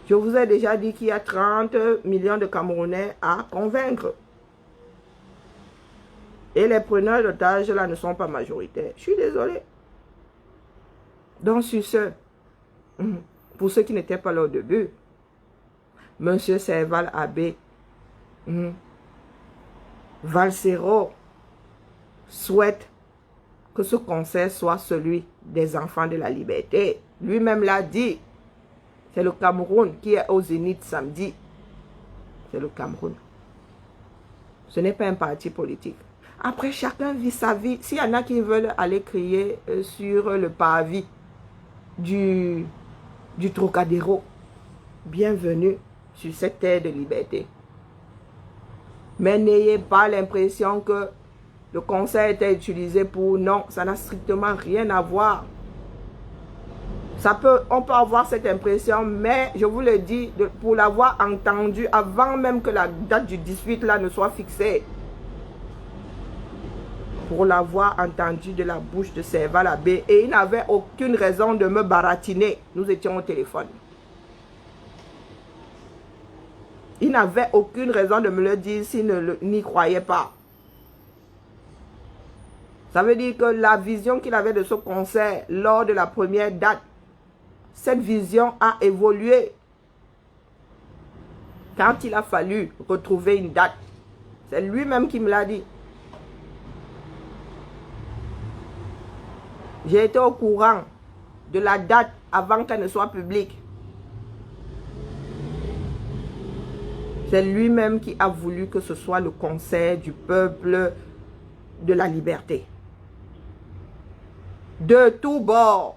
Je vous ai déjà dit qu'il y a 30 millions de Camerounais à convaincre. Et les preneurs d'otages là ne sont pas majoritaires. Je suis désolé. Donc sur ce, pour ceux qui n'étaient pas là au début, Monsieur Serval Abbé, Valsero souhaite que ce concert soit celui des enfants de la liberté. Lui-même l'a dit. C'est le Cameroun qui est au Zénith samedi. C'est le Cameroun. Ce n'est pas un parti politique. Après, chacun vit sa vie. S'il y en a qui veulent aller crier sur le parvis du Trocadéro, bienvenue sur cette terre de liberté. Mais n'ayez pas l'impression que le concert était utilisé pour... Non, ça n'a strictement rien à voir. On peut avoir cette impression, mais je vous le dis, pour l'avoir entendu avant même que la date du 18 là ne soit fixée. Pour l'avoir entendu de la bouche de Serval Abbé, et il n'avait aucune raison de me baratiner. Nous étions au téléphone. Il n'avait aucune raison de me le dire s'il n'y croyait pas. Ça veut dire que la vision qu'il avait de ce concert lors de la première date, cette vision a évolué. Quand il a fallu retrouver une date, c'est lui-même qui me l'a dit. J'ai été au courant de la date avant qu'elle ne soit publique. C'est lui-même qui a voulu que ce soit le concert du peuple de la liberté. De tous bords.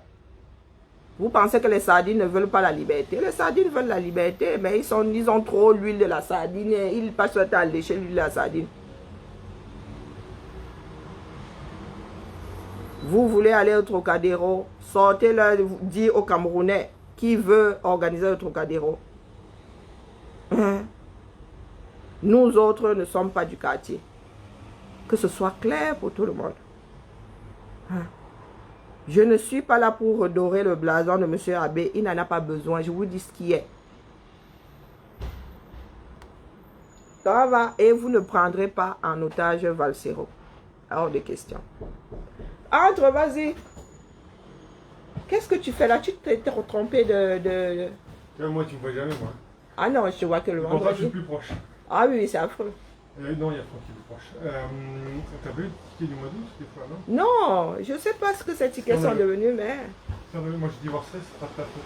Vous pensez que les sardines ne veulent pas la liberté? Les sardines veulent la liberté, mais ils ont trop l'huile de la sardine. Ils passent le temps à lécher l'huile de la sardine. Vous voulez aller au Trocadéro, sortez-le, dire aux Camerounais qui veut organiser le Trocadéro. Nous autres ne sommes pas du quartier. Que ce soit clair pour tout le monde. Je ne suis pas là pour redorer le blason de M. Abbé. Il n'en a pas besoin. Je vous dis ce qui est. Ça va. Et vous ne prendrez pas en otage Valsero. Hors de question. Entre, vas-y. Qu'est-ce que tu fais là? Tu t'es retrompé de... Moi, tu me vois jamais, moi. Ah non, je te vois que le vendredi. Pourtant, je suis plus proche. Ah oui, c'est affreux. Non, il y a Franck qui est plus proche. T'as pas eu le ticket du mois d'août, des fois, non? Non, je ne sais pas ce que ces tickets sont devenus, mais... Moi, je divorcerai, ce sera pas trop.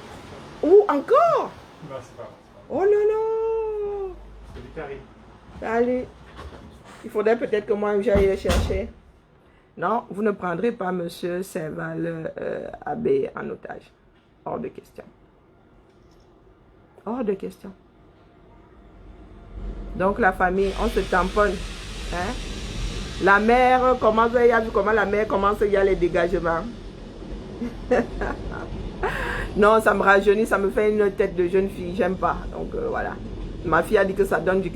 Ou encore? Non, c'est pas grave. Oh non, non. C'est des carrés. Allez. Il faudrait peut-être que moi, j'aille les chercher. Non, vous ne prendrez pas M. Serval Abbé en otage. Hors de question. Hors de question. Donc la famille, on se tamponne. Hein? La mère commence, il y a vu comment la mère commence, il y a les dégagements. Non, ça me rajeunit, ça me fait une tête de jeune fille, j'aime pas. Donc voilà. Ma fille a dit que ça donne du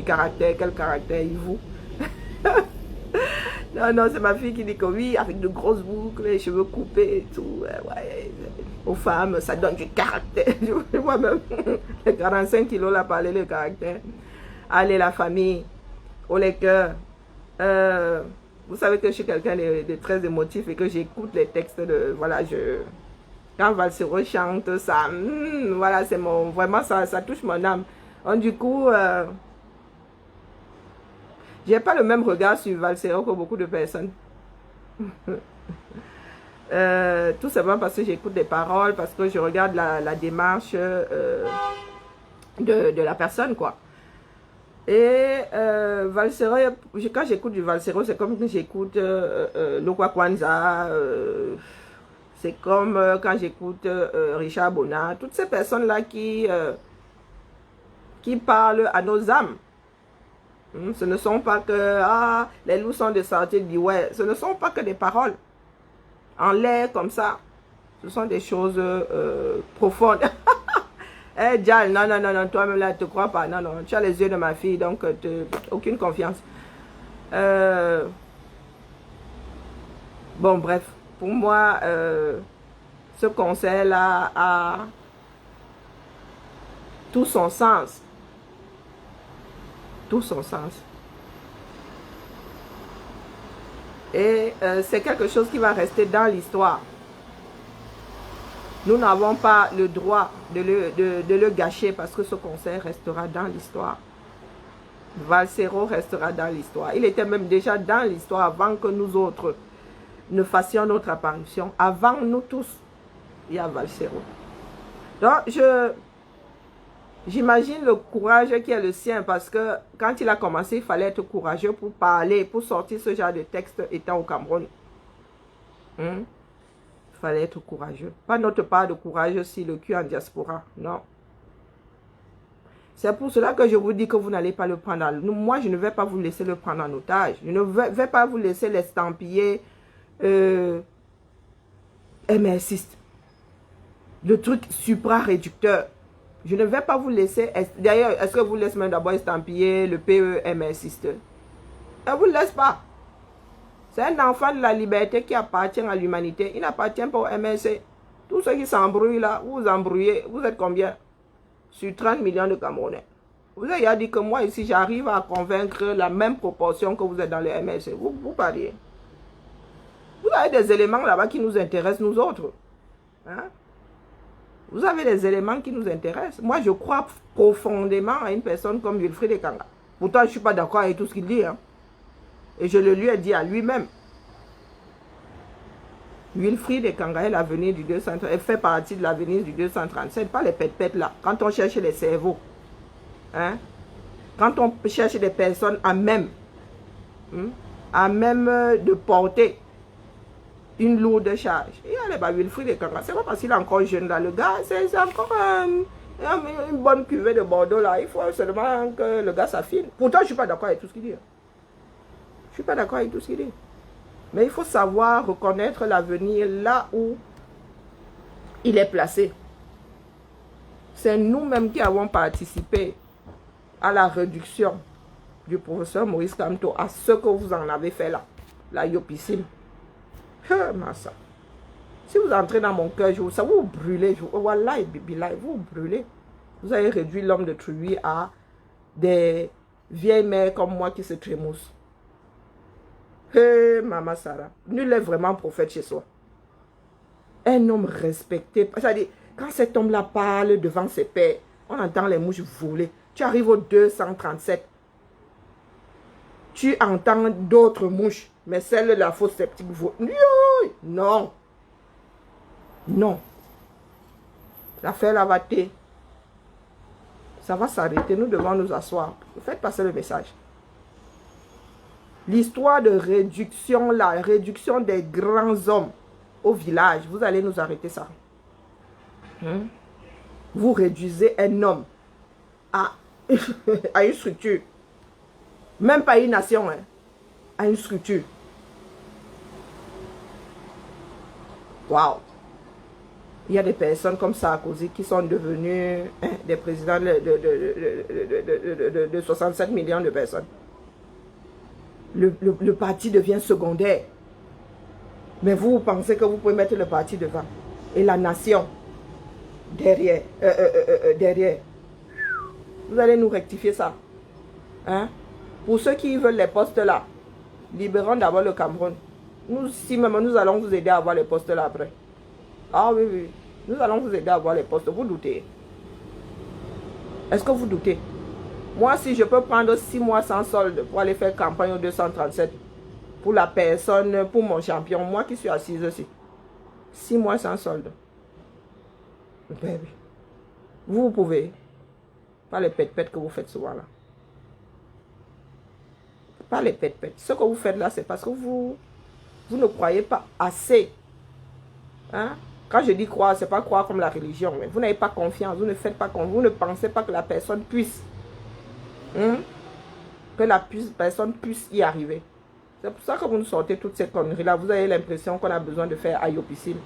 caractère. Quel caractère, vous? Non, non, c'est ma fille qui dit que oui, avec de grosses boucles, les cheveux coupés et tout. Ouais, aux femmes, ça donne du caractère. Moi-même, les 45 kilos, là, parler le caractère. Allez, la famille, au les cœurs. Vous savez que je suis quelqu'un de très émotif et que j'écoute les textes de... Voilà, quand Valsero chante, ça... voilà, c'est mon... Vraiment, ça touche mon âme. Donc, du coup... j'ai pas le même regard sur Valsero que beaucoup de personnes. Tout simplement parce que j'écoute des paroles, parce que je regarde la démarche de la personne, quoi. Et Valsero, quand j'écoute du Valsero, c'est comme quand j'écoute Lokwa Kwanza, c'est comme quand j'écoute Richard Bonnat, toutes ces personnes-là qui parlent à nos âmes. Ce ne sont pas que les loups sont de sortie du ouais. Ce ne sont pas que des paroles en l'air comme ça. Ce sont des choses profondes. Eh, Djal, non, non, non, non, toi-même là, tu ne crois pas. Non, non, tu as les yeux de ma fille, donc aucune confiance. Bon, bref, pour moi, ce concert-là a tout son sens. Tout son sens. Et c'est quelque chose qui va rester dans l'histoire. Nous n'avons pas le droit de le gâcher parce que ce concert restera dans l'histoire. Valsero restera dans l'histoire. Il était même déjà dans l'histoire avant que nous autres, ne fassions notre apparition. Avant nous tous, il y a Valsero. Donc, j'imagine le courage qui est le sien parce que quand il a commencé, il fallait être courageux pour parler, pour sortir ce genre de texte étant au Cameroun. Il fallait être courageux. Pas notre part de courage si le cul en diaspora. Non. C'est pour cela que je vous dis que vous n'allez pas le prendre en... Moi, je ne vais pas vous laisser le prendre en otage. Je ne vais pas vous laisser l'estampiller MRCiste. Le truc supra-réducteur. Je ne vais pas vous laisser... D'ailleurs, est-ce que vous laissez même d'abord estampiller le PE MRCiste? Je ne vous laisse pas. C'est un enfant de la liberté qui appartient à l'humanité. Il n'appartient pas au MRC. Tous ceux qui s'embrouillent là, vous vous embrouillez. Vous êtes combien? Sur 30 millions de Camerounais. Vous avez dit que moi ici, j'arrive à convaincre la même proportion que vous êtes dans le MRC. Vous pariez. Vous avez des éléments là-bas qui nous intéressent, nous autres. Hein? Vous avez des éléments qui nous intéressent. Moi, je crois profondément à une personne comme Wilfried Ekanga. Pourtant, je ne suis pas d'accord avec tout ce qu'il dit. Hein? Et je le lui ai dit à lui-même. Wilfried Ekanga est l'avenir du 237. Elle fait partie de l'avenir du 237. Pas les pète-pètes là. Quand on cherche les cerveaux. Hein? Quand on cherche des personnes à même. De porter une lourde charge. Et allez, bah, Wilfried Ekanga, c'est pas parce qu'il est encore jeune là, le gars, c'est encore une bonne cuvée de Bordeaux là. Il faut seulement que le gars s'affine. Pourtant, je suis pas d'accord avec tout ce qu'il dit. Je suis pas d'accord avec tout ce qu'il dit. Mais il faut savoir reconnaître l'avenir là où il est placé. C'est nous-mêmes qui avons participé à la réduction du professeur Maurice Kamto, à ce que vous en avez fait là, la Yopissime. Massa. Si vous entrez dans mon cœur, ça vous brûlez. Voilà, vous brûlez. Vous avez réduit l'homme de Trui à des vieilles mères comme moi qui se trémoussent. Maman Sarah, nul n'est vraiment prophète chez soi. Un homme respecté. C'est-à-dire, quand cet homme-là parle devant ses pairs, on entend les mouches voler. Tu arrives au 237. Tu entends d'autres mouches, mais celle de la fausse sceptique vole. Non. Non. L'affaire là va te. Ça va s'arrêter. Nous devons nous asseoir. Faites passer le message. L'histoire de réduction, la réduction des grands hommes au village, vous allez nous arrêter ça. Vous réduisez un homme à une structure. Même pas une nation, hein, à une structure. Waouh! Il y a des personnes comme Sarkozy qui sont devenues des présidents de 67 millions de personnes. Le parti devient secondaire. Mais vous pensez que vous pouvez mettre le parti devant. Et la nation derrière. Derrière. Vous allez nous rectifier ça. Hein? Pour ceux qui veulent les postes là, libérons d'abord le Cameroun. Nous, si même nous allons vous aider à avoir les postes là après. Ah oui, oui. Nous allons vous aider à avoir les postes. Vous doutez? Est-ce que vous doutez? Moi, si je peux prendre 6 mois sans solde pour aller faire campagne au 237, pour la personne, pour mon champion, moi qui suis assise aussi. 6 mois sans solde. Ben oui. Vous pouvez. Pas les pète-pète que vous faites souvent là. Pas les pète-pète. Ce que vous faites là, c'est parce que vous ne croyez pas assez. Hein? Quand je dis croire, ce n'est pas croire comme la religion. Mais vous n'avez pas confiance. Vous ne faites pas confiance. Vous ne pensez pas que la personne puisse. Que la personne puisse y arriver. C'est pour ça que vous nous sortez toutes ces conneries-là. Vous avez l'impression qu'on a besoin de faire Ayopissime.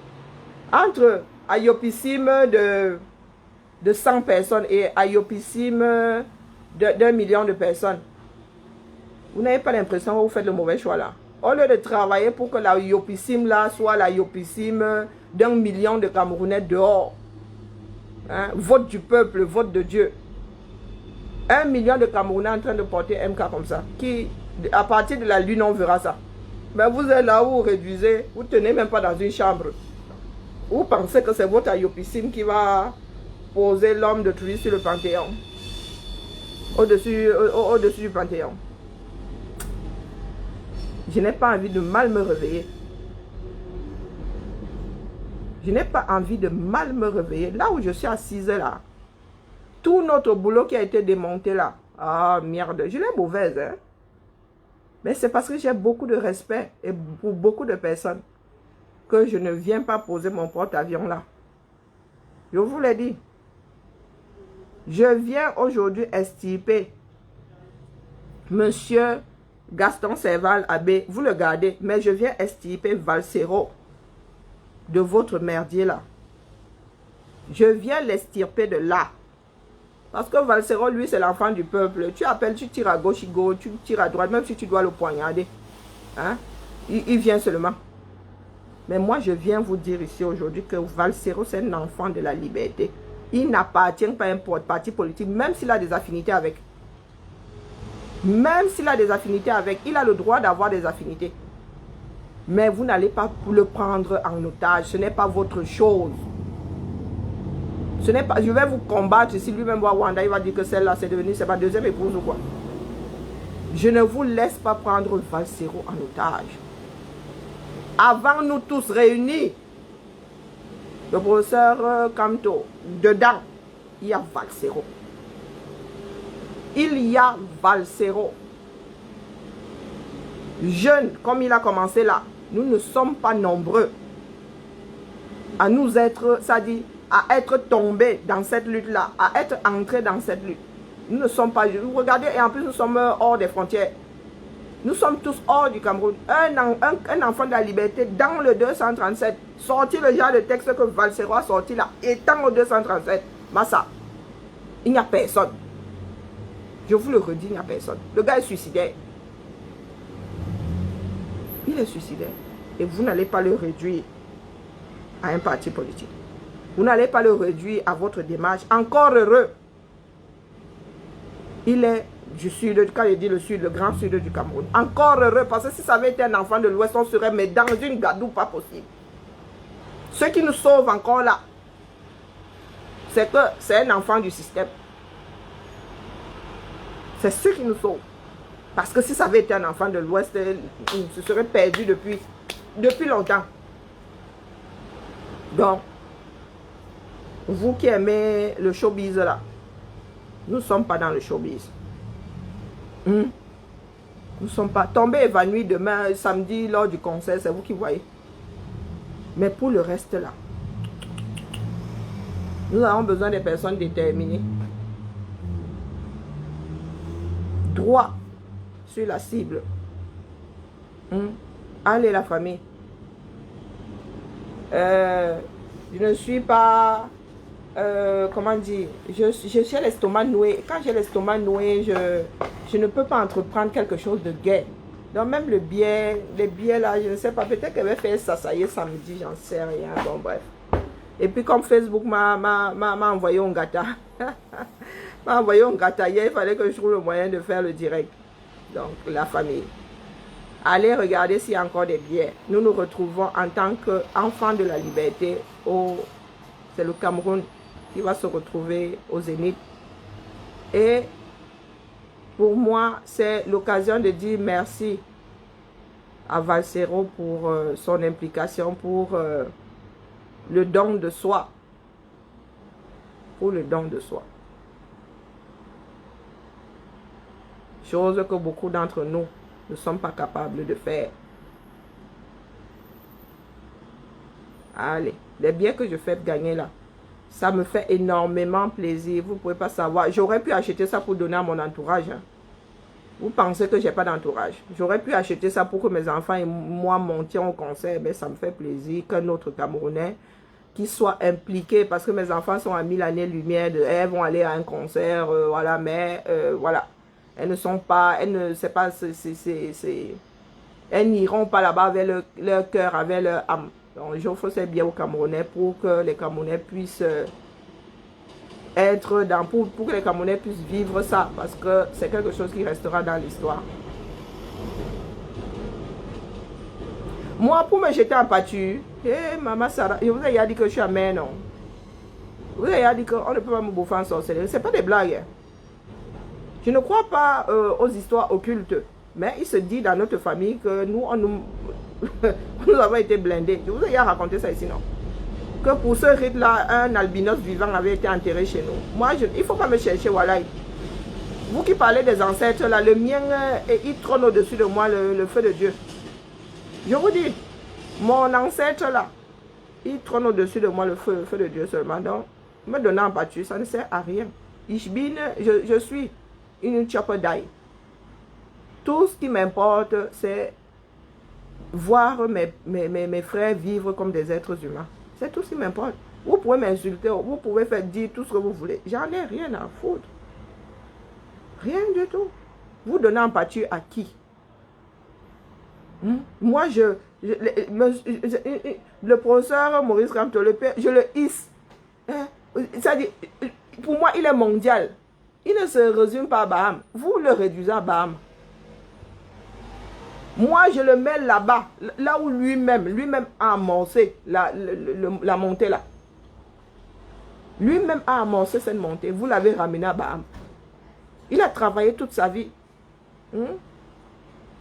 Entre Ayopissime de 100 personnes et Ayopissime d'1 million de personnes. Vous n'avez pas l'impression que vous faites le mauvais choix là. Au lieu de travailler pour que la Yopissime là soit la Yopissime d'1 million de Camerounais dehors. Hein? Vote du peuple, vote de Dieu. 1 million de Camerounais en train de porter MK comme ça. Qui, à partir de la lune, on verra ça. Mais vous êtes là où vous réduisez, vous ne tenez même pas dans une chambre. Vous pensez que c'est votre Ayopissime qui va poser l'homme de Trui sur le Panthéon. Au-dessus du Panthéon. Je n'ai pas envie de mal me réveiller. Je n'ai pas envie de mal me réveiller. Là où je suis assise là, tout notre boulot qui a été démonté là, ah merde, je l'ai mauvaise, hein. Mais c'est parce que j'ai beaucoup de respect et pour beaucoup de personnes que je ne viens pas poser mon porte-avions là. Je vous l'ai dit. Je viens aujourd'hui extirper Monsieur Gaston Serval Abbé, vous le gardez, mais je viens extirper Valsero de votre merdier là. Je viens l'extirper de là. Parce que Valsero, lui, c'est l'enfant du peuple. Tu appelles, tu tires à gauche, tu tires à droite, même si tu dois le poignarder. Hein? Il vient seulement. Mais moi, je viens vous dire ici aujourd'hui que Valsero, c'est un enfant de la liberté. Il n'appartient pas à un parti politique, même s'il a des affinités avec. Même s'il a des affinités avec, il a le droit d'avoir des affinités. Mais vous n'allez pas le prendre en otage. Ce n'est pas votre chose. Ce n'est pas, je vais vous combattre. Si lui-même va Wanda, il va dire que celle-là, c'est devenu, c'est ma deuxième épouse ou quoi. Je ne vous laisse pas prendre Valsero en otage. Avant nous tous réunis, le professeur Camto, dedans, il y a Valsero. Il y a Valsero. Jeune, comme il a commencé là, nous ne sommes pas nombreux à nous être, ça dit, à être tombés dans cette lutte-là, à être entrés dans cette lutte. Nous ne sommes pas, vous regardez, et en plus nous sommes hors des frontières. Nous sommes tous hors du Cameroun. Un enfant de la liberté dans le 237, sorti le genre de texte que Valsero a sorti là, étant au 237, Massa, il n'y a personne. Je vous le redis, il n'y a personne. Le gars est suicidaire. Il est suicidaire. Et vous n'allez pas le réduire à un parti politique. Vous n'allez pas le réduire à votre démarche. Encore heureux. Il est du sud, quand je dis le sud, le grand sud du Cameroun. Encore heureux, parce que si ça avait été un enfant de l'ouest, on serait mais dans une gadoue, pas possible. Ce qui nous sauve encore là, c'est que c'est un enfant du système. C'est ce qui nous sauve. Parce que si ça avait été un enfant de l'ouest, il se serait perdu depuis longtemps. Donc, vous qui aimez le showbiz là, nous ne sommes pas dans le showbiz. Nous ne sommes pas tombés évanouis demain, samedi, lors du concert, c'est vous qui voyez. Mais pour le reste là, nous avons besoin des personnes déterminées. Droit sur la cible. Allez la famille. Je ne suis pas... comment dire, j'ai l'estomac noué. Quand j'ai l'estomac noué, je ne peux pas entreprendre quelque chose de gai. Donc même le biais, les biais là, je ne sais pas, peut-être qu'elle va faire ça y est samedi, j'en sais rien. Bon bref. Et puis comme Facebook m'a envoyé un gâteau. M'a envoyé un gâteau hier, il fallait que je trouve le moyen de faire le direct. Donc la famille. Allez regarder s'il y a encore des biais. Nous nous retrouvons en tant qu'enfants de la liberté. C'est le Cameroun qui va se retrouver au Zénith. Et pour moi, c'est l'occasion de dire merci à Valsero pour son implication, pour le don de soi. Pour le don de soi. Chose que beaucoup d'entre nous ne sommes pas capables de faire. Allez, les biens que je fais gagner là, ça me fait énormément plaisir. Vous ne pouvez pas savoir. J'aurais pu acheter ça pour donner à mon entourage. Hein. Vous pensez que je n'ai pas d'entourage. J'aurais pu acheter ça pour que mes enfants et moi montions au concert. Mais ça me fait plaisir qu'un autre Camerounais qui soit impliqué. Parce que mes enfants sont à 1000 années-lumière. Elles vont aller à un concert. Voilà, mais voilà. Elles ne sont pas... Elles ne... C'est pas... Elles n'iront pas là-bas avec leur cœur, avec leur âme. Donc, j'offre ces biens aux Camerounais pour que les Camerounais puissent être dans... Pour que les Camerounais puissent vivre ça. Parce que c'est quelque chose qui restera dans l'histoire. Moi, pour me jeter en pâture, maman Sarah, je vous ai dit que je suis amère, non? Vous avez dit qu'on ne peut pas me bouffer en sorcellerie. Ce n'est pas des blagues. Hein. Je ne crois pas aux histoires occultes. Mais il se dit dans notre famille que nous, nous avons été blindés. Je vous ai raconté ça ici, non? que pour ce rite-là, un albinos vivant avait été enterré chez nous. Moi, il ne faut pas me chercher, voilà. Vous qui parlez des ancêtres, là, le mien, il trône au-dessus de moi, le feu de Dieu. Je vous dis, mon ancêtre, là, il trône au-dessus de moi, le feu de Dieu seulement. Donc, me donner en pâture, ça ne sert à rien. Je suis une chopper. Tout ce qui m'importe, c'est voir mes frères vivre comme des êtres humains. C'est tout ce qui m'importe. Vous pouvez m'insulter, vous pouvez faire dire tout ce que vous voulez. J'en ai rien à foutre. Rien du tout. Vous donnez en pâture à qui? Moi, le professeur Maurice Kamto, je le hisse. C'est-à-dire, pour moi, il est mondial. Il ne se résume pas à Baham. Vous le réduisez à Baham. Moi, je le mets là-bas, là où lui-même a amorcé la montée là. Lui-même a amorcé cette montée. Vous l'avez ramené à Baham. Il a travaillé toute sa vie.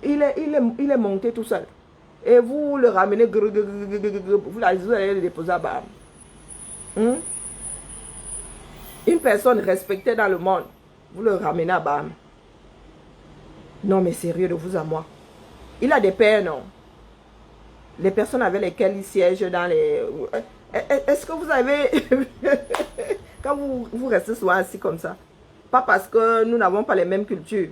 Il est monté tout seul. Et vous le ramenez, vous allez le déposer à Baham. Une personne respectée dans le monde, vous le ramenez à Baham. Non, mais sérieux, de vous à moi. Il a des pères, non? Les personnes avec lesquelles il siège dans les... Est-ce que vous avez... Quand vous restez souvent assis comme ça, pas parce que nous n'avons pas les mêmes cultures,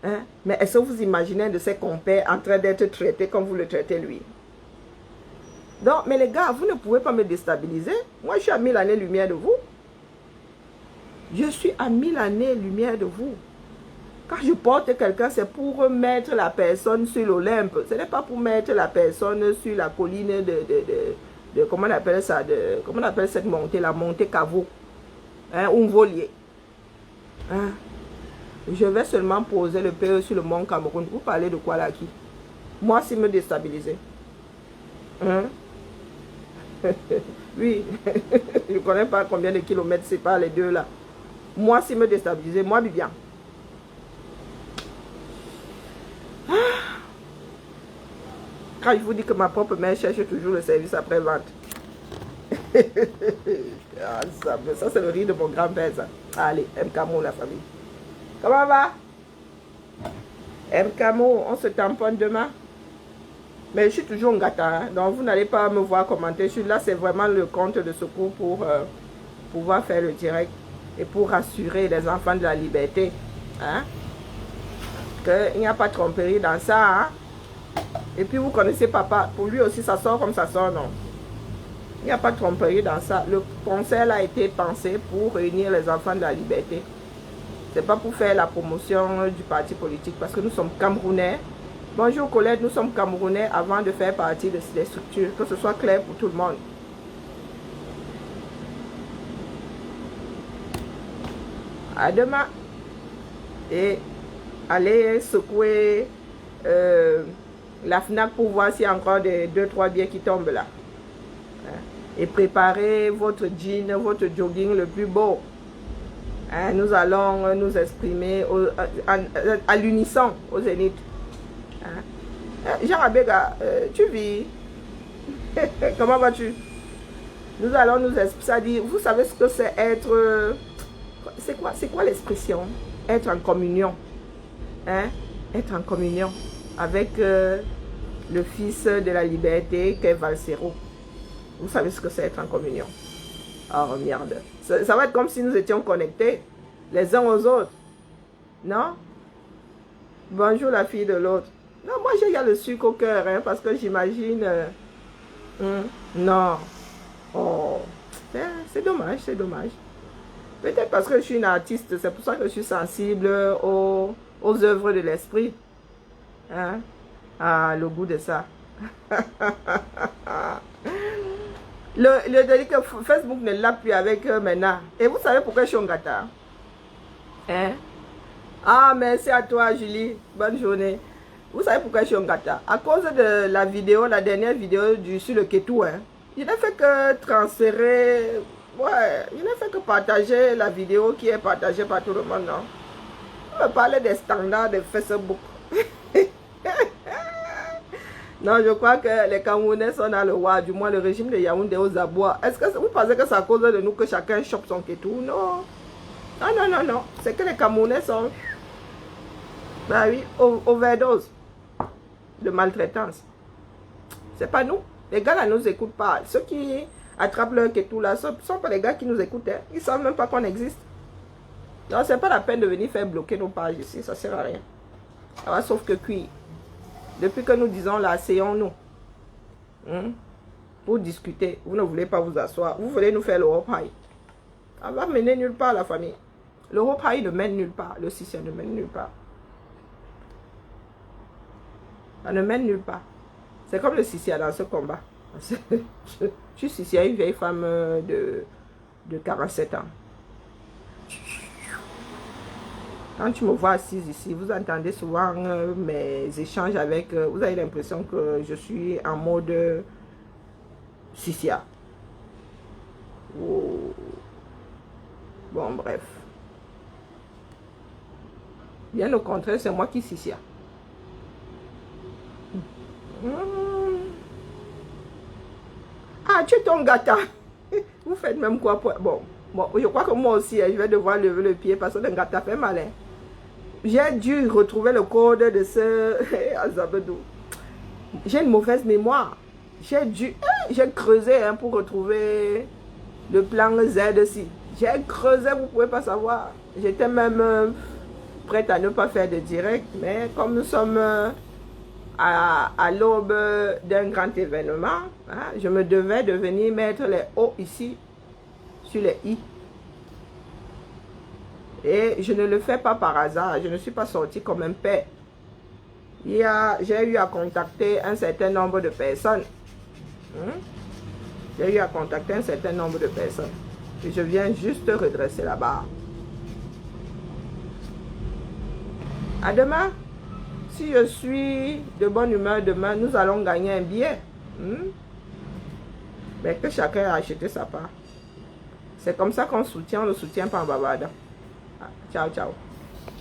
hein? Mais est-ce que vous imaginez de ces compères en train d'être traités comme vous le traitez lui? Donc, mais les gars, vous ne pouvez pas me déstabiliser. Moi, je suis à 1000 années-lumière de vous. Je suis à 1000 années-lumière de vous. Quand je porte quelqu'un, c'est pour mettre la personne sur l'Olympe. Ce n'est pas pour mettre la personne sur la colline de comment on appelle ça, comment on appelle cette montée, la montée Kavo, hein, un volier. Hein? Je vais seulement poser le pied sur le mont Cameroun. Vous parlez de quoi là qui? Moi, c'est me déstabiliser. Hein? Oui, je ne connais pas combien de kilomètres séparent les deux là. Moi, c'est me déstabiliser. Moi, Vivian. Quand je vous dis que ma propre mère cherche toujours le service après-vente. Ah, ça c'est le rire de mon grand-père, ça. Allez, MKMO, la famille. Comment va? MKMO, on se tamponne demain. Mais je suis toujours un gâteau, hein? Donc vous n'allez pas me voir commenter. Là, c'est vraiment le compte de secours pour pouvoir faire le direct et pour rassurer les enfants de la liberté. Hein? Qu'il n'y a pas de tromperie dans ça. Hein? Et puis vous connaissez papa, pour lui aussi ça sort comme ça sort, non? Il n'y a pas de tromperie dans ça. Le conseil a été pensé pour réunir les enfants de la liberté. Ce n'est pas pour faire la promotion du parti politique, parce que nous sommes Camerounais. Bonjour Colette, nous sommes Camerounais avant de faire partie de ces structures, que ce soit clair pour tout le monde. À demain. Et allez secouer la FNAC pour voir s'il y a encore des 2-3 billets qui tombent là. Et préparez votre jean, votre jogging le plus beau. Hein, nous allons nous exprimer à l'unisson au Zénith. Hein? Jean Abega, tu vis? Comment vas-tu? Nous allons nous exprimer. Vous savez ce que c'est être... C'est quoi l'expression? Être en communion. Hein? Être en communion avec le fils de la liberté qu'est Valsero. Vous savez ce que c'est être en communion? Oh merde. Ça va être comme si nous étions connectés les uns aux autres. Non? Bonjour la fille de l'autre. Non, moi j'ai le sucre au cœur, hein, parce que j'imagine... non. Oh. C'est dommage, c'est dommage. Peut-être parce que je suis une artiste, c'est pour ça que je suis sensible aux œuvres de l'esprit. Hein? Ah, le goût de ça. Le que Facebook ne l'a plus avec maintenant. Et vous savez pourquoi je suis un gâteau? Hein? Ah, merci à toi, Julie. Bonne journée. Vous savez pourquoi je suis un gâteau? À cause de la vidéo, la dernière vidéo sur le Ketou. Hein? Il n'a fait que transférer... Ouais, il n'a fait que partager la vidéo qui est partagée par tout le monde, non? On me parlait des standards de Facebook. Non, je crois que les Camerounais sont dans le roi, du moins le régime de Yaoundé aux abois. Est-ce que vous pensez que c'est à cause de nous que chacun chope son kétou? Non. Non, non, non, non. C'est que les Camerounais sont... Bah oui, overdose de maltraitance. C'est pas nous. Les gars là ne nous écoutent pas. Ceux qui attrapent leur kétou là, ce ne sont pas les gars qui nous écoutent. Hein. Ils ne savent même pas qu'on existe. Non, c'est pas la peine de venir faire bloquer nos pages ici. Ça ne sert à rien. Ça va sauf que cuire. Depuis que nous disons là, asseyons-nous. Pour discuter. Vous ne voulez pas vous asseoir. Vous voulez nous faire l'Europe High. Ça va mener nulle part la famille. L'Europe High ne mène nulle part. Le Sicien ne mène nulle part. Ça ne mène nulle part. C'est comme le Sicien dans ce combat. Je suis Sicien, une vieille femme de 47 ans. Quand tu me vois assise ici, vous entendez souvent mes échanges avec... vous avez l'impression que je suis en mode Sicien. Oh. Bon, bref. Bien au contraire, c'est moi qui suis Sicien. Ah, tu es ton gâteau. Vous faites même quoi pour... Bon, je crois que moi aussi, je vais devoir lever le pied parce que le gâteau fait mal. Hein. J'ai dû retrouver le code de ce... Azabedou. J'ai une mauvaise mémoire. J'ai creusé hein, pour retrouver le plan Z6. J'ai creusé, vous ne pouvez pas savoir. J'étais même prête à ne pas faire de direct. Mais comme nous sommes... à l'aube d'un grand événement, hein, je me devais de venir mettre les O ici, sur les I. Et je ne le fais pas par hasard, je ne suis pas sortie comme un père. J'ai eu à contacter un certain nombre de personnes. J'ai eu à contacter un certain nombre de personnes. Et je viens juste redresser la barre. À demain. Si je suis de bonne humeur demain, nous allons gagner un billet. Mais que chacun a acheté sa part. C'est comme ça qu'on soutient, on ne le soutient pas en bavardant. Ciao, ciao.